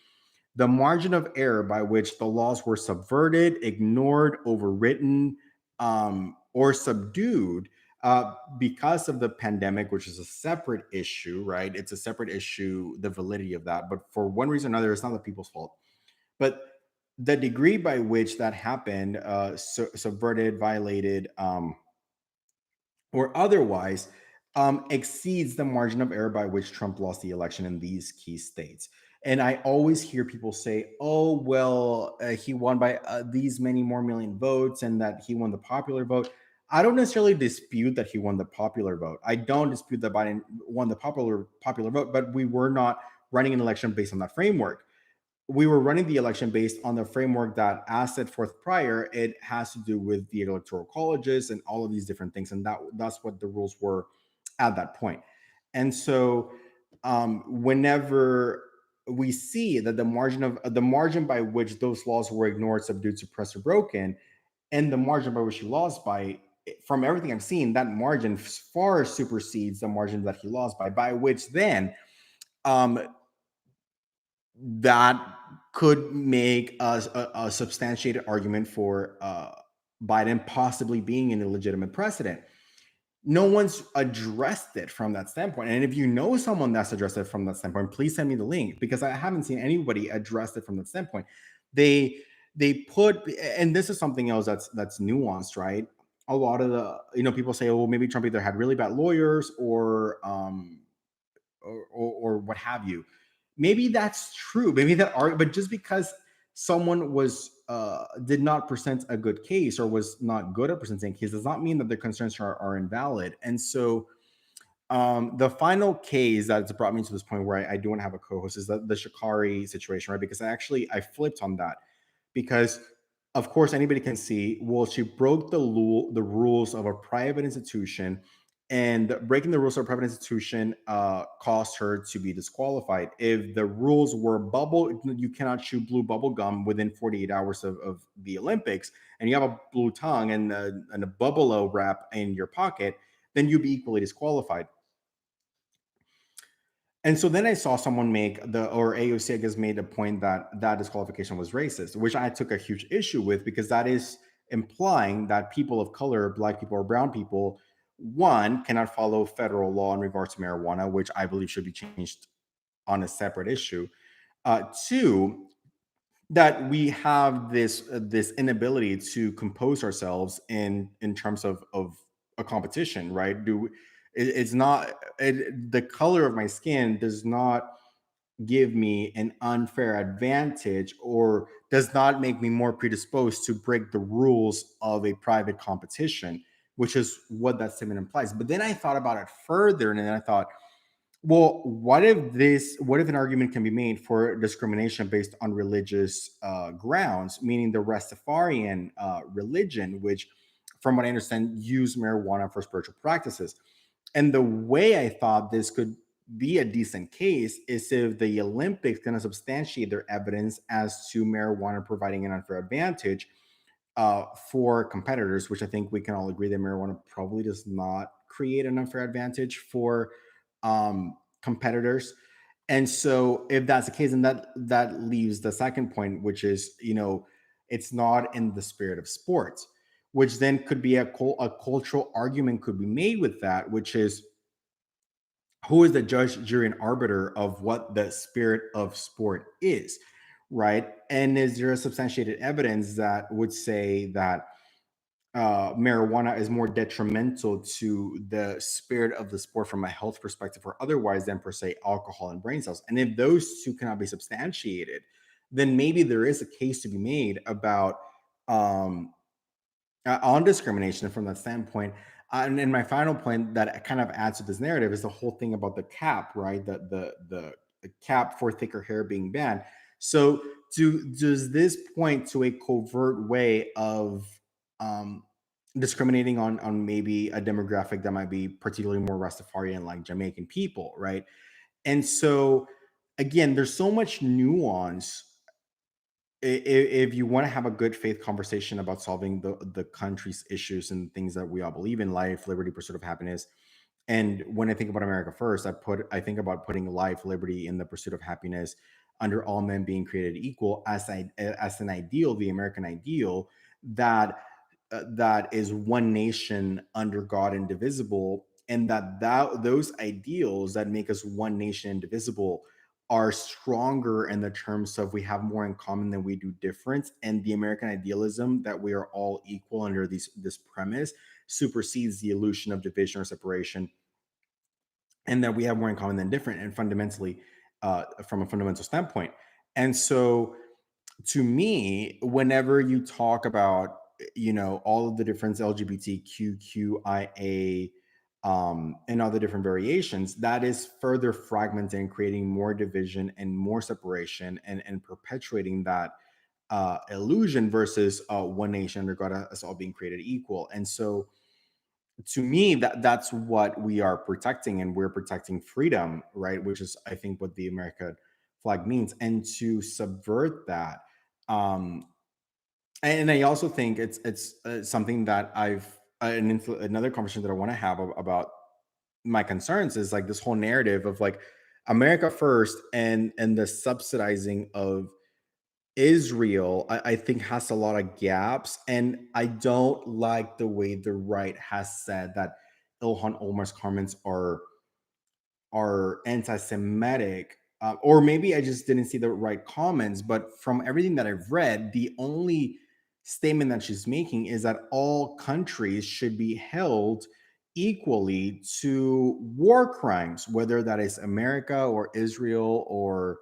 S1: The margin of error by which the laws were subverted, ignored, overwritten, or subdued because of the pandemic, which is a separate issue, right? It's a separate issue, the validity of that. But for one reason or another, it's not the people's fault. But the degree by which that happened, subverted, violated, or otherwise, exceeds the margin of error by which Trump lost the election in these key states. And I always hear people say, oh, well, he won by these many more million votes, and that he won the popular vote. I don't necessarily dispute that he won the popular vote. I don't dispute that Biden won the popular vote, but we were not running an election based on that framework. we were running the election based on the framework that, as set forth prior, it has to do with the electoral colleges and all of these different things, and that's what the rules were at that point. And so, whenever we see that the margin by which those laws were ignored, subdued, suppressed, or broken, and the margin by which he lost by, from everything I've seen, that margin far supersedes the margin that he lost by which then, um, that could make a substantiated argument for Biden possibly being an illegitimate precedent. No one's addressed it from that standpoint. And if you know someone that's addressed it from that standpoint, please send me the link, because I haven't seen anybody address it from that standpoint. They they put, and this is something else that's nuanced, right? A lot of the, people say, oh, well, maybe Trump either had really bad lawyers or what have you. Maybe that's true. Maybe that are, but just because someone was did not present a good case or was not good at presenting a case does not mean that their concerns are invalid. And so, the final case that's brought me to this point where I do want to have a co-host is the Shikari situation, right? Because I flipped on that, because of course anybody can see, well, she broke the rules of a private institution, and breaking the rules of a private institution caused her to be disqualified. If the rules were bubble, you cannot chew blue bubble gum within 48 hours of the Olympics, and you have a blue tongue and a bubble wrap in your pocket, then you'd be equally disqualified. And so then I saw someone make or AOC, I guess, made a point that that disqualification was racist, which I took a huge issue with, because that is implying that people of color, Black people or brown people, one, cannot follow federal law in regards to marijuana, which I believe should be changed on a separate issue. Two, that we have this inability to compose ourselves in terms of a competition, right? It's not the color of my skin does not give me an unfair advantage, or does not make me more predisposed to break the rules of a private competition, which is what that statement implies. But then I thought about it further, and then I thought, well, what if an argument can be made for discrimination based on religious grounds, meaning the Rastafarian religion, which, from what I understand, use marijuana for spiritual practices. And the way I thought this could be a decent case is if the Olympics kind of substantiate their evidence as to marijuana providing an unfair advantage for competitors, which I think we can all agree that marijuana probably does not create an unfair advantage for competitors. And so, if that's the case, then that leaves the second point, which is, it's not in the spirit of sports, which then could be a cultural argument could be made with that, which is, who is the judge, jury, and arbiter of what the spirit of sport is, right? And is there a substantiated evidence that would say that marijuana is more detrimental to the spirit of the sport from a health perspective or otherwise than, per se, alcohol and brain cells? And if those two cannot be substantiated, then maybe there is a case to be made about um, on discrimination from that standpoint. And then my final point that kind of adds to this narrative is the whole thing about the cap, right? The cap for thicker hair being banned. So, does this point to a covert way of um, discriminating on maybe a demographic that might be particularly more Rastafarian, like Jamaican people, right? And so, again, there's so much nuance. If you want to have a good faith conversation about solving the country's issues and things that we all believe in, life, liberty, pursuit of happiness. And when I think about America first, I think about putting life, liberty, in the pursuit of happiness under all men being created equal as an ideal, the American ideal, that is one nation under God, indivisible, and that those ideals that make us one nation indivisible are stronger in the terms of we have more in common than we do different, and the American idealism that we are all equal under this premise supersedes the illusion of division or separation, and that we have more in common than different, and fundamentally, from a fundamental standpoint. And so, to me, whenever you talk about, all of the different LGBTQIA and other different variations, that is further fragmenting and creating more division and more separation, and perpetuating that illusion versus one nation under God as all being created equal. And so to me, that's what we are protecting, and we're protecting freedom, right? Which is, I think, what the American flag means. And to subvert that, um and I also think it's something that another conversation that I want to have about my concerns is like this whole narrative of like America first, and the subsidizing of Israel. I think has a lot of gaps, and I don't like the way the right has said that Ilhan Omar's comments are anti-Semitic, or maybe I just didn't see the right comments. But from everything that I've read, the only statement that she's making is that all countries should be held equally to war crimes, whether that is America or Israel or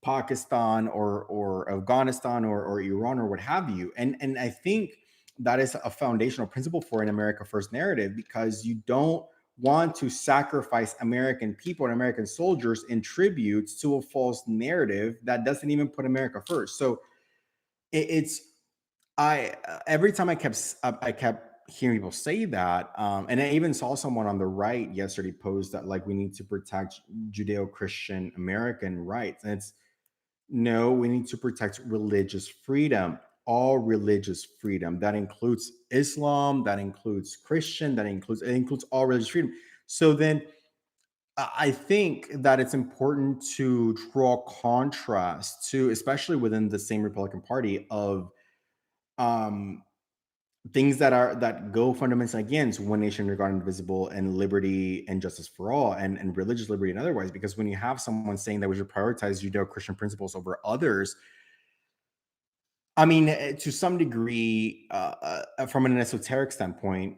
S1: Pakistan or Afghanistan or Iran or what have you. And I think that is a foundational principle for an America First narrative, because you don't want to sacrifice American people and American soldiers in tributes to a false narrative that doesn't even put America first. So it's I every time I kept hearing people say that, and I even saw someone on the right yesterday post that like we need to protect Judeo-Christian American rights, and it's no, we need to protect religious freedom, all religious freedom. That includes Islam, that includes Christian, it includes all religious freedom. So then I think that it's important to draw contrast to, especially within the same Republican Party, of um things that go fundamentally against one nation regarding indivisible and liberty and justice for all, and religious liberty and otherwise. Because when you have someone saying that we should prioritize Judeo-Christian principles over others, I mean, to some degree, from an esoteric standpoint,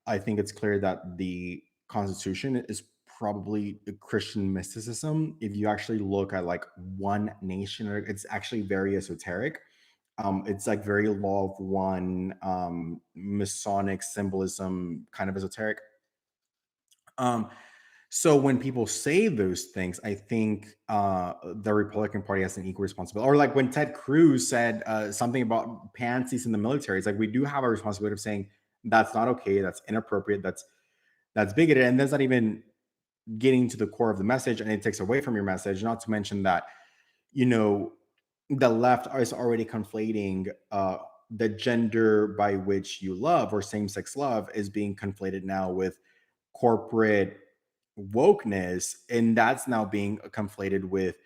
S1: I think it's clear that the Constitution is probably a Christian mysticism. If you actually look at like one nation, it's actually very esoteric. It's like very law of one, Masonic symbolism, kind of esoteric. Um, so when people say those things, I think the Republican Party has an equal responsibility. Or like when Ted Cruz said something about pansies in the military, it's like we do have a responsibility of saying that's not okay, that's inappropriate, that's bigoted, and that's not even getting to the core of the message, and it takes away from your message. Not to mention that, you know, the left is already conflating the gender by which you love, or same-sex love, is being conflated now with corporate wokeness, and that's now being conflated with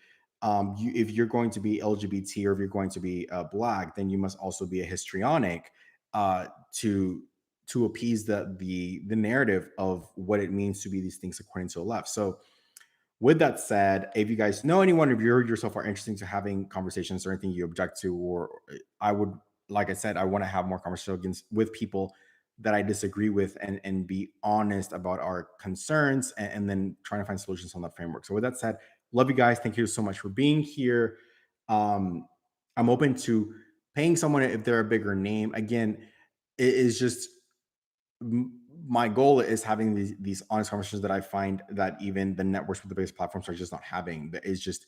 S1: if you're going to be LGBT, or if you're going to be black, then you must also be a histrionic, to appease the narrative of what it means to be these things according to the left. So with that said, if you guys know anyone, if you yourself are interested to having conversations or anything you object to, or I would, like I said, I want to have more conversations with people that I disagree with, and be honest about our concerns, and then trying to find solutions on that framework. So with that said, love you guys. Thank you so much for being here. Um, I'm open to paying someone if they're a bigger name. Again, it is just my goal is having these honest conversations that I find that even the networks with the biggest platforms are just not having. That is just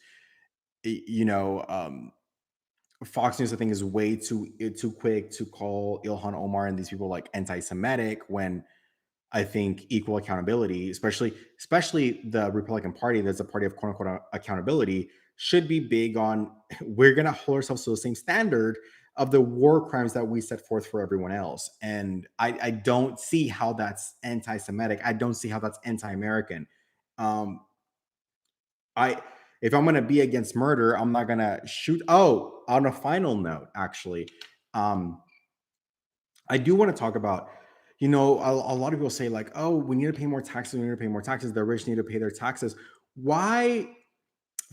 S1: Fox News, I think, is way too quick to call Ilhan Omar and these people like anti-Semitic, when I think equal accountability, especially the Republican Party, that's a party of quote unquote accountability, should be big on we're going to hold ourselves to the same standard of the war crimes that we set forth for everyone else. And I don't see how that's anti-Semitic. I don't see how that's anti-American. Um, I if I'm going to be against murder, I'm not going to shoot. Oh, on a final note, actually, um, I do want to talk about, a lot of people say like, oh, we need to pay more taxes. We need to pay more taxes. The rich need to pay their taxes. Why?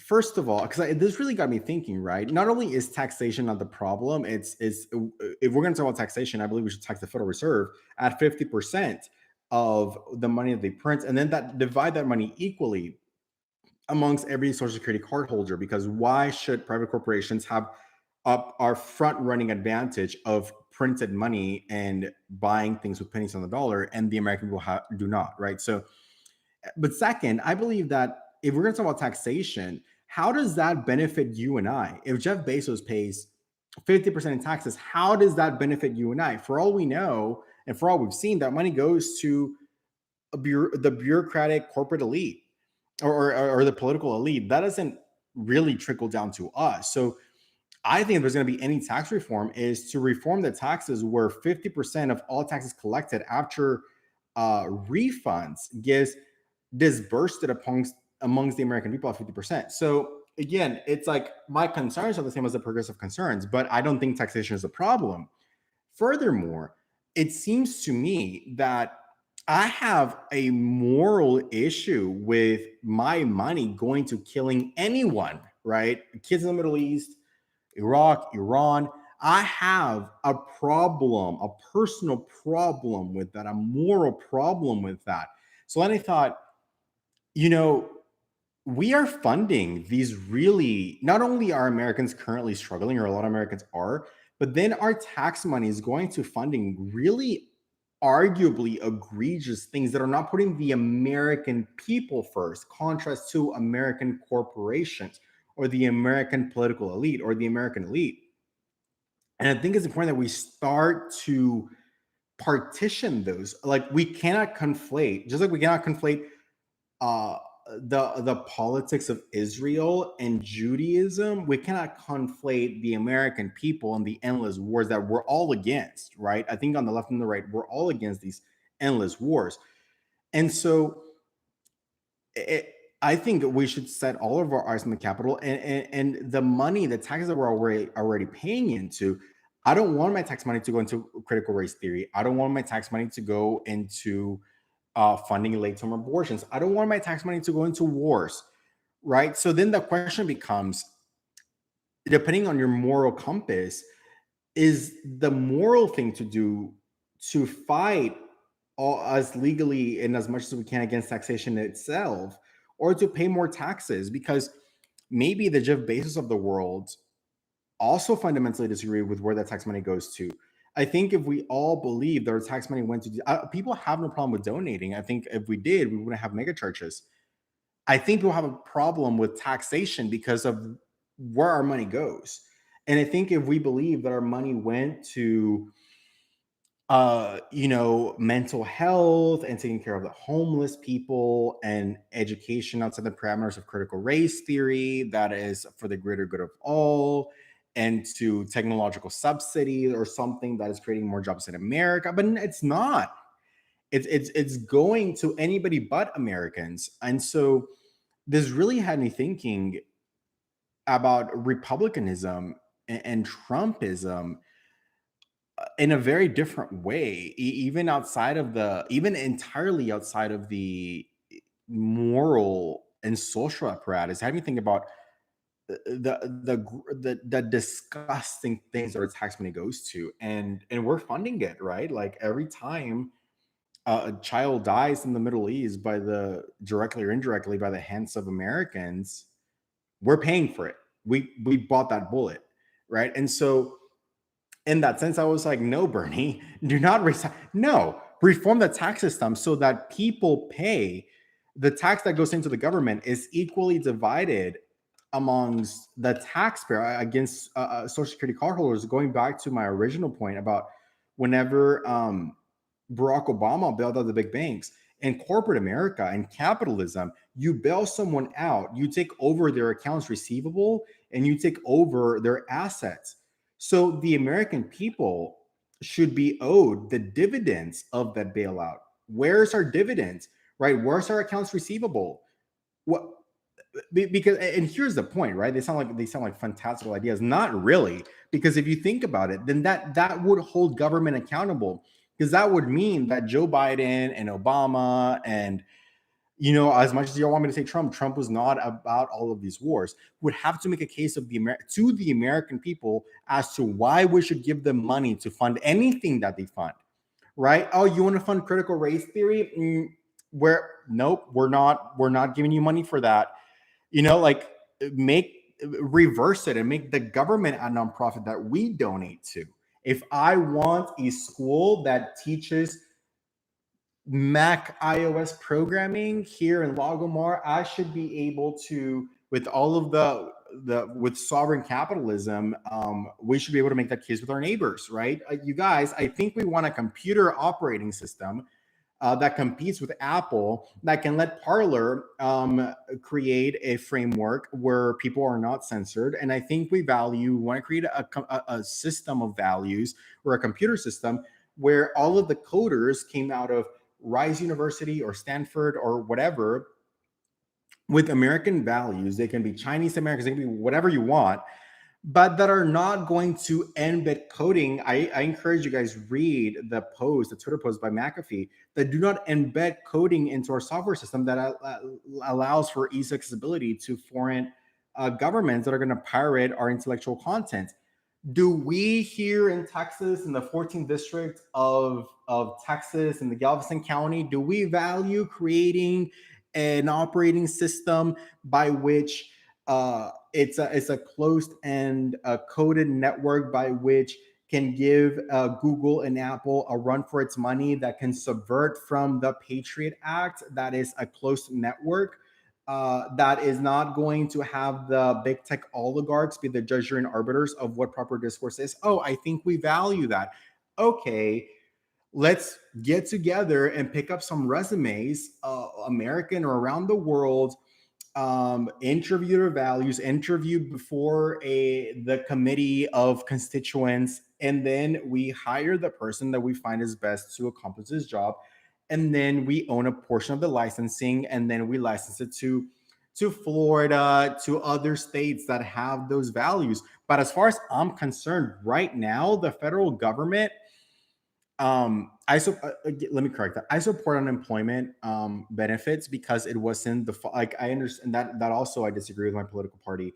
S1: First of all, because this really got me thinking, right? Not only is taxation not the problem, it's if we're going to talk about taxation, I believe we should tax the Federal Reserve at 50% of the money that they print, and then divide that money equally amongst every Social Security card holder. Because why should private corporations have up our front running advantage of printed money and buying things with pennies on the dollar, and the American people do not, right? So, but second, I believe that if we're going to talk about taxation, how does that benefit you and I? If Jeff Bezos pays 50% in taxes, how does that benefit you and I? For all we know, and for all we've seen, that money goes to the bureaucratic corporate elite, or the political elite. That doesn't really trickle down to us. So I think if there's going to be any tax reform, is to reform the taxes where 50% of all taxes collected after refunds gets disbursed amongst the American people at 50%. So again, it's like my concerns are the same as the progressive concerns, but I don't think taxation is a problem. Furthermore, it seems to me that I have a moral issue with my money going to killing anyone, right? Kids in the Middle East, Iraq, Iran. I have a problem, a personal problem with that, a moral problem with that. So then I thought, you know, we are funding these really, not only are Americans currently struggling, or a lot of Americans are, but then our tax money is going to funding really arguably egregious things that are not putting the American people first, contrast to American corporations or the American political elite or the American elite. And I think it's important that we start to partition those. Like, we cannot conflate, just like we cannot conflate uh the politics of Israel and Judaism. We cannot conflate the American people and the endless wars that we're all against, right? I think on the left and the right, we're all against these endless wars. And so it, I think we should set all of our eyes on the capital, and the money, the taxes that we're already paying into. I don't want my tax money to go into critical race theory. I don't want my tax money to go into funding late term abortions. I don't want my tax money to go into wars, right? So then the question becomes, depending on your moral compass, is the moral thing to do to fight all as legally and as much as we can against taxation itself, or to pay more taxes? Because maybe the Jeff Bezos of the world also fundamentally disagree with where that tax money goes to. I think if we all believe that our tax money went to, people have no problem with donating. I think if we did, we wouldn't have mega churches. I think people have a problem with taxation because of where our money goes. And I think if we believe that our money went to mental health and taking care of the homeless people and education outside the parameters of critical race theory that is for the greater good of all, and to technological subsidy or something that is creating more jobs in America. But it's not. It's going to anybody but Americans. And so this really had me thinking about republicanism and Trumpism in a very different way, even entirely outside of the moral and social apparatus. Have you think about the disgusting things that our tax money goes to, and we're funding it, right? Like, every time a child dies in the Middle East by the directly or indirectly by the hands of Americans, we're paying for it. We bought that bullet, right? And so in that sense, I was like, no, Bernie, do not no, reform the tax system so that people pay. The tax that goes into the government is equally divided amongst the taxpayer against Social Security cardholders. Going back to my original point about whenever Barack Obama bailed out the big banks, in corporate America and capitalism, you bail someone out, you take over their accounts receivable, and you take over their assets. So the American people should be owed the dividends of that bailout. Where's our dividends, right? Where's our accounts receivable? What? Because, and here's the point, right? They sound like fantastical ideas. Not really, because if you think about it, then that would hold government accountable, because that would mean that Joe Biden and Obama and, as much as you want me to say Trump was not about all of these wars, would have to make a case of to the American people as to why we should give them money to fund anything that they fund, right? Oh, you want to fund critical race theory? Nope, we're not giving you money for that. Like, make reverse it and make the government a nonprofit that we donate to. If I want a school that teaches Mac iOS programming here in Lagomar, I should be able to, with all of the with sovereign capitalism, we should be able to make that case with our neighbors, right? You guys, I think we want a computer operating system that competes with Apple, that can let Parler create a framework where people are not censored. And I think we want to create a system of values, or a computer system where all of the coders came out of Rice University or Stanford or whatever, with American values. They can be Chinese Americans, they can be whatever you want, but that are not going to embed coding. I encourage you guys read the Twitter post by McAfee, that do not embed coding into our software system, that allows for easy accessibility to foreign governments that are going to pirate our intellectual content. Do we here in Texas, in the 14th district of Texas, in the Galveston County, do we value creating an operating system by which it's a closed and coded network by which can give Google and Apple a run for its money, that can subvert from the Patriot Act, that is a closed network, that is not going to have the big tech oligarchs be the judge, jury, and arbiters of what proper discourse is? Oh, I think we value that. Okay, let's get together and pick up some resumes, American or around the world, interview their values, interview before the committee of constituents, and then we hire the person that we find is best to accomplish this job, and then we own a portion of the licensing, and then we license it to Florida, to other states that have those values. But as far as I'm concerned, right now, the federal government, let me correct that. I support unemployment benefits because it wasn't like, I understand that also I disagree with my political party.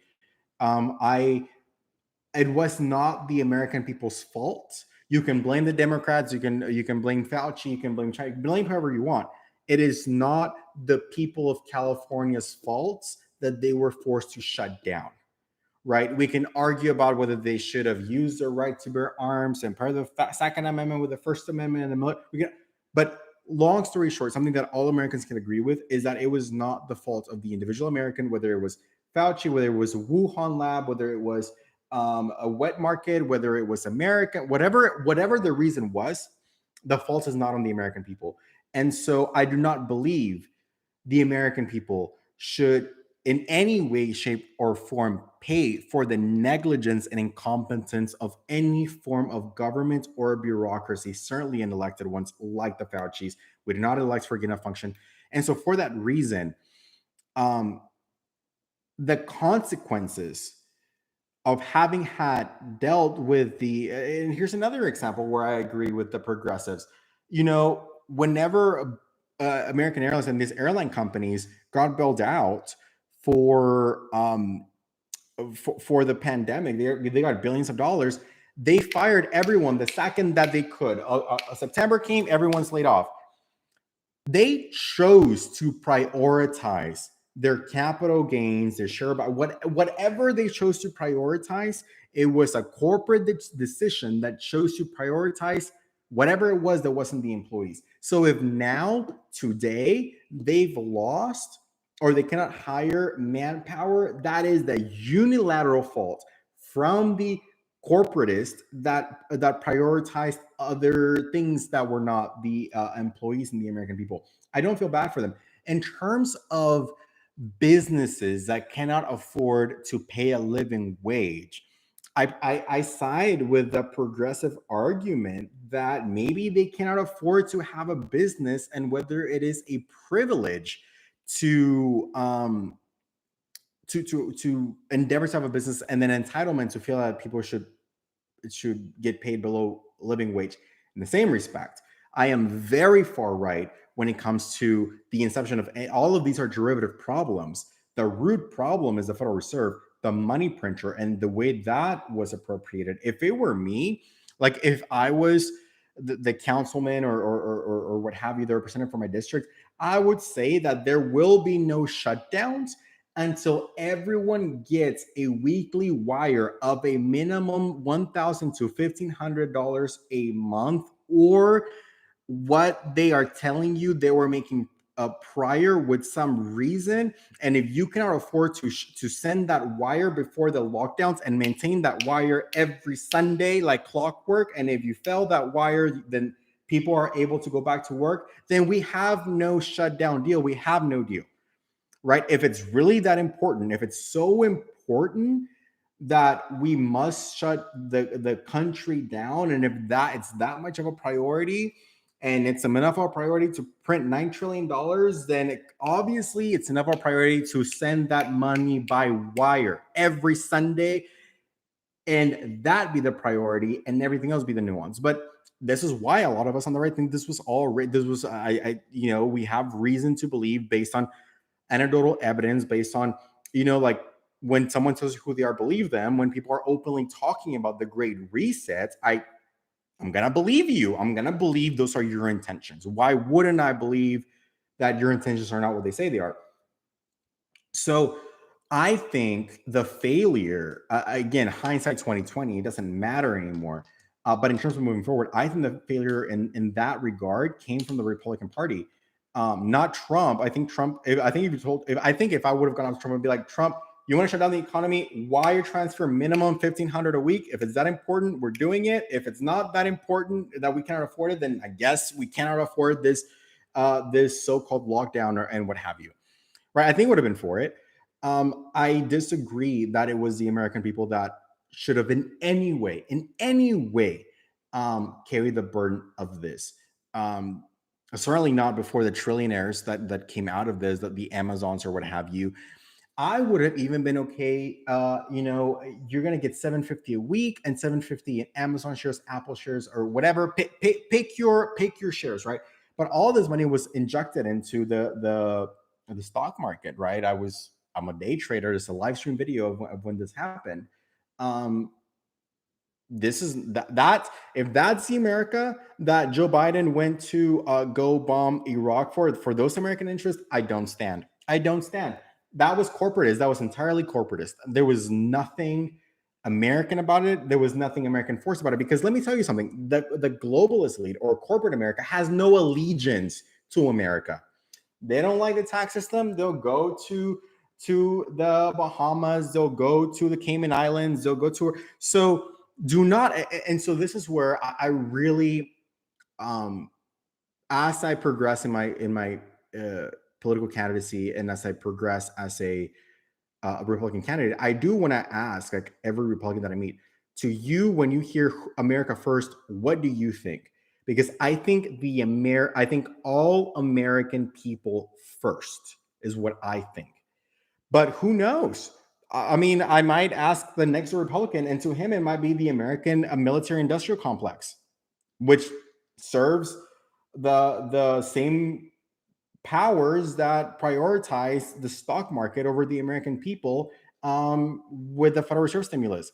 S1: I It was not the American people's fault. You can blame the Democrats, you can blame Fauci, you can blame China, blame whoever you want. It is not the people of California's fault that they were forced to shut down. Right? We can argue about whether they should have used their right to bear arms and part of the Second Amendment with the First Amendment, and but long story short, something that all Americans can agree with is that it was not the fault of the individual American, whether it was Fauci, whether it was a Wuhan lab, whether it was a wet market, whether it was America, whatever the reason was, the fault is not on the American people. And so I do not believe the American people should in any way, shape, or form pay for the negligence and incompetence of any form of government or bureaucracy, certainly in elected ones like the Fauci's. We do not elect for gain of function. And so for that reason, the consequences of having had dealt with and here's another example where I agree with the progressives. Whenever American Airlines and these airline companies got bailed out for the pandemic, they got billions of dollars. They fired everyone the second that they could. September came, everyone's laid off. They chose to prioritize their capital gains, their share, whatever they chose to prioritize. It was a corporate decision that chose to prioritize whatever it was that wasn't the employees. So if now, today, they've lost or they cannot hire manpower, that is the unilateral fault from the corporatist that prioritized other things that were not the employees and the American people. I don't feel bad for them. In terms of businesses that cannot afford to pay a living wage, I side with the progressive argument that maybe they cannot afford to have a business, and whether it is a privilege to endeavor to have a business, and then entitlement to feel that people should get paid below living wage. In the same respect, I am very far right when it comes to the inception of all of these are derivative problems. The root problem is the Federal Reserve, the money printer, and the way that was appropriated. If it were me, like if I was the councilman or what have you, the representative for my district, I would say that there will be no shutdowns until everyone gets a weekly wire of a minimum $1,000 to $1,500 a month, or what they are telling you they were making prior with some reason. And if you cannot afford to send that wire before the lockdowns and maintain that wire every Sunday like clockwork, and if you fail that wire, then people are able to go back to work, then we have no shutdown deal. We have no deal, right? If it's really that important, if it's so important that we must shut the country down, and if that it's that much of a priority, and it's enough of a priority to print $9 trillion, then obviously it's enough of a priority to send that money by wire every Sunday, and that be the priority, and everything else be the nuance. But this is why a lot of us on the right think this was all this was we have reason to believe, based on anecdotal evidence, based on, like, when someone tells you who they are, believe them. When people are openly talking about the Great Reset, I'm gonna believe you. I'm gonna believe those are your intentions. Why wouldn't I believe that your intentions are not what they say they are? So I think the failure, again, hindsight 2020, it doesn't matter anymore. But in terms of moving forward, I think the failure in that regard came from the Republican Party, not Trump. I think Trump. I think if I would have gone up to Trump, I'd be like, Trump, you want to shut down the economy? Wire transfer minimum 1,500 a week. If it's that important, we're doing it. If it's not that important that we cannot afford it, then I guess we cannot afford this so-called lockdown and what have you. Right? I think would have been for it. I disagree that it was the American people that should have in any way, carried the burden of this. Um, Certainly not before the trillionaires that came out of this, that the Amazons or what have you. I would have even been okay. You're gonna get 750 a week and 750 in Amazon shares, Apple shares, or whatever. Pick your shares, right? But all this money was injected into the stock market, right? I'm a day trader. There's a live stream video of when this happened. Um, this is that if that's the America that Joe Biden went to go bomb Iraq for those American interests, I don't stand. That was corporatist. That was entirely corporatist. There was nothing American about it. There was nothing American force about it. Because let me tell you something: the globalist elite or corporate America has no allegiance to America. They don't like the tax system. They'll go to the Bahamas. They'll go to the Cayman Islands. They'll go to so do not. And so this is where I really, um, as I progress in my uh, political candidacy, and as I progress as a Republican candidate, I do want to ask, like, every Republican that I meet, to you, when you hear America First, what do you think? Because I think all American people first is what I think. But who knows? I mean, I might ask the next Republican, and to him, it might be the American military industrial complex, which serves the same powers that prioritize the stock market over the American people, with the Federal Reserve stimulus.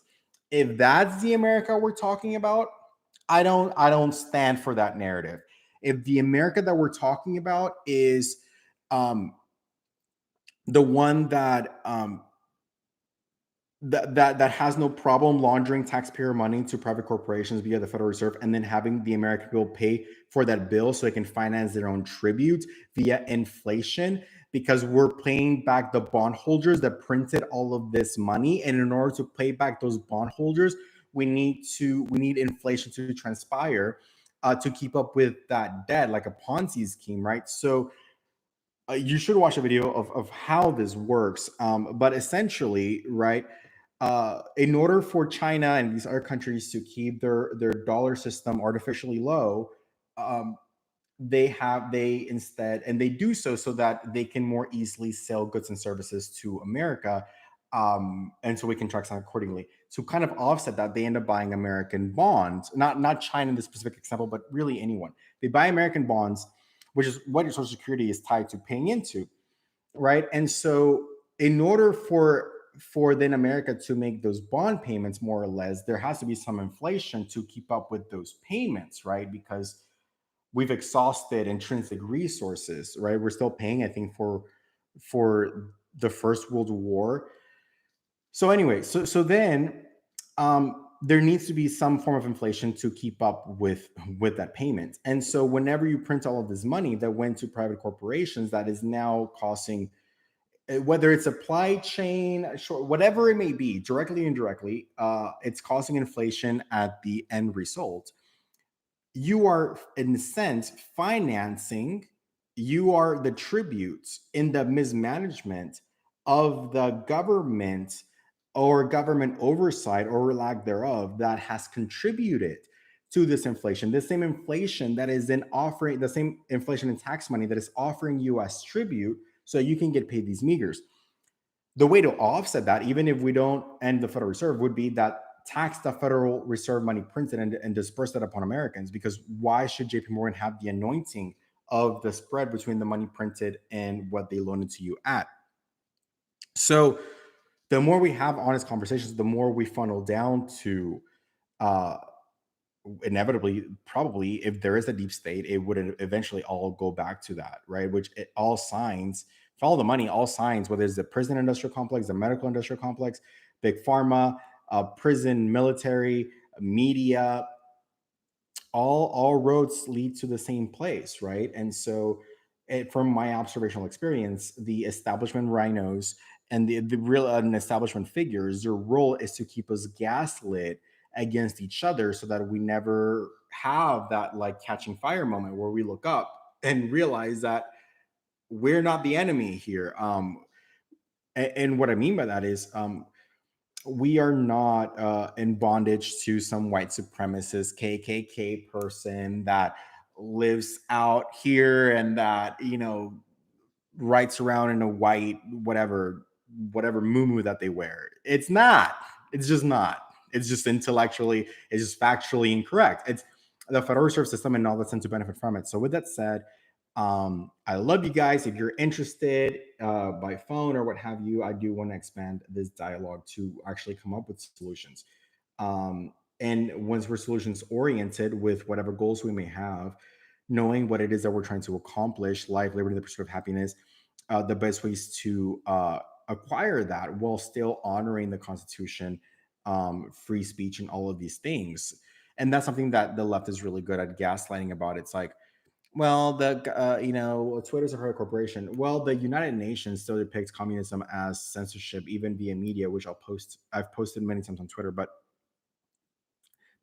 S1: If that's the America we're talking about, I don't stand for that narrative. If the America that we're talking about is, um, the one that has no problem laundering taxpayer money to private corporations via the Federal Reserve, and then having the American people pay for that bill so they can finance their own tribute via inflation, because we're paying back the bondholders that printed all of this money, and in order to pay back those bondholders, we need inflation to transpire, to keep up with that debt, like a Ponzi scheme, right? So you should watch a video of how this works. But essentially, right, in order for China and these other countries to keep their dollar system artificially low, um, they instead, and they do so that they can more easily sell goods and services to America, and so we can track them accordingly. To kind of offset that, they end up buying American bonds, not China in this specific example, but really anyone. They buy American bonds, which is what your Social Security is tied to paying into, right? And so, in order for then America to make those bond payments, more or less, there has to be some inflation to keep up with those payments, right? Because we've exhausted intrinsic resources, right? We're still paying, I think, for the First World War. So anyway, so then there needs to be some form of inflation to keep up with that payment. And so whenever you print all of this money that went to private corporations, that is now costing, whether it's supply chain, whatever it may be, directly or indirectly, it's causing inflation at the end result. You are, in a sense, financing, you are the tributes in the mismanagement of the government or government oversight or lack thereof that has contributed to this inflation. The same inflation that is then offering, the same inflation in tax money that is offering you as tribute so you can get paid these meagers. The way to offset that, even if we don't end the Federal Reserve, would be that tax the Federal Reserve money printed and disperse that upon Americans. Because why should JP Morgan have the anointing of the spread between the money printed and what they loaned it to you at? So the more we have honest conversations, the more we funnel down to uh, inevitably, probably, if there is a deep state, it would eventually all go back to that, right? Which it all signs, follow the money, all signs, whether it's the prison industrial complex, the medical industrial complex, big pharma, prison, military, media, all roads lead to the same place, right? And so from my observational experience, the establishment rhinos and the real establishment figures, their role is to keep us gaslit against each other so that we never have that like catching fire moment where we look up and realize that we're not the enemy here. And what I mean by that is we are not in bondage to some white supremacist KKK person that lives out here and that, writes around in a white whatever muumuu that they wear. It's not. It's just not. It's just intellectually, it's just factually incorrect. It's the Federal Reserve System and all that's to benefit from it. So with that said, I love you guys. If you're interested by phone or what have you, I do want to expand this dialogue to actually come up with solutions. And once we're solutions oriented with whatever goals we may have, knowing what it is that we're trying to accomplish, life, liberty, the pursuit of happiness, the best ways to acquire that while still honoring the Constitution, free speech, and all of these things. And that's something that the left is really good at gaslighting about. It's like, well, Twitter's a private corporation. Well, the United Nations still depicts communism as censorship, even via media, which I've posted many times on Twitter, but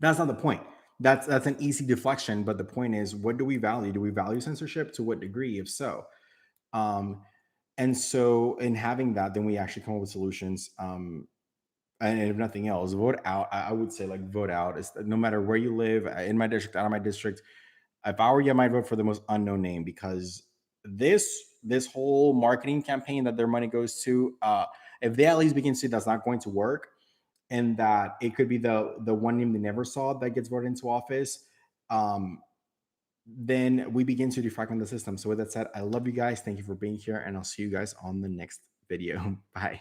S1: that's not the point. That's an easy deflection. But the point is, what do we value? Do we value censorship? To what degree? If so, um, and so in having that, then we actually come up with solutions. And if nothing else, vote out. I would say like vote out. It's, no matter where you live, in my district, out of my district. If I were you, I might vote for the most unknown name because this whole marketing campaign that their money goes to, if they at least begin to see that's not going to work, and that it could be the one name they never saw that gets voted into office, then we begin to defragment the system. So with that said, I love you guys. Thank you for being here, and I'll see you guys on the next video. Bye.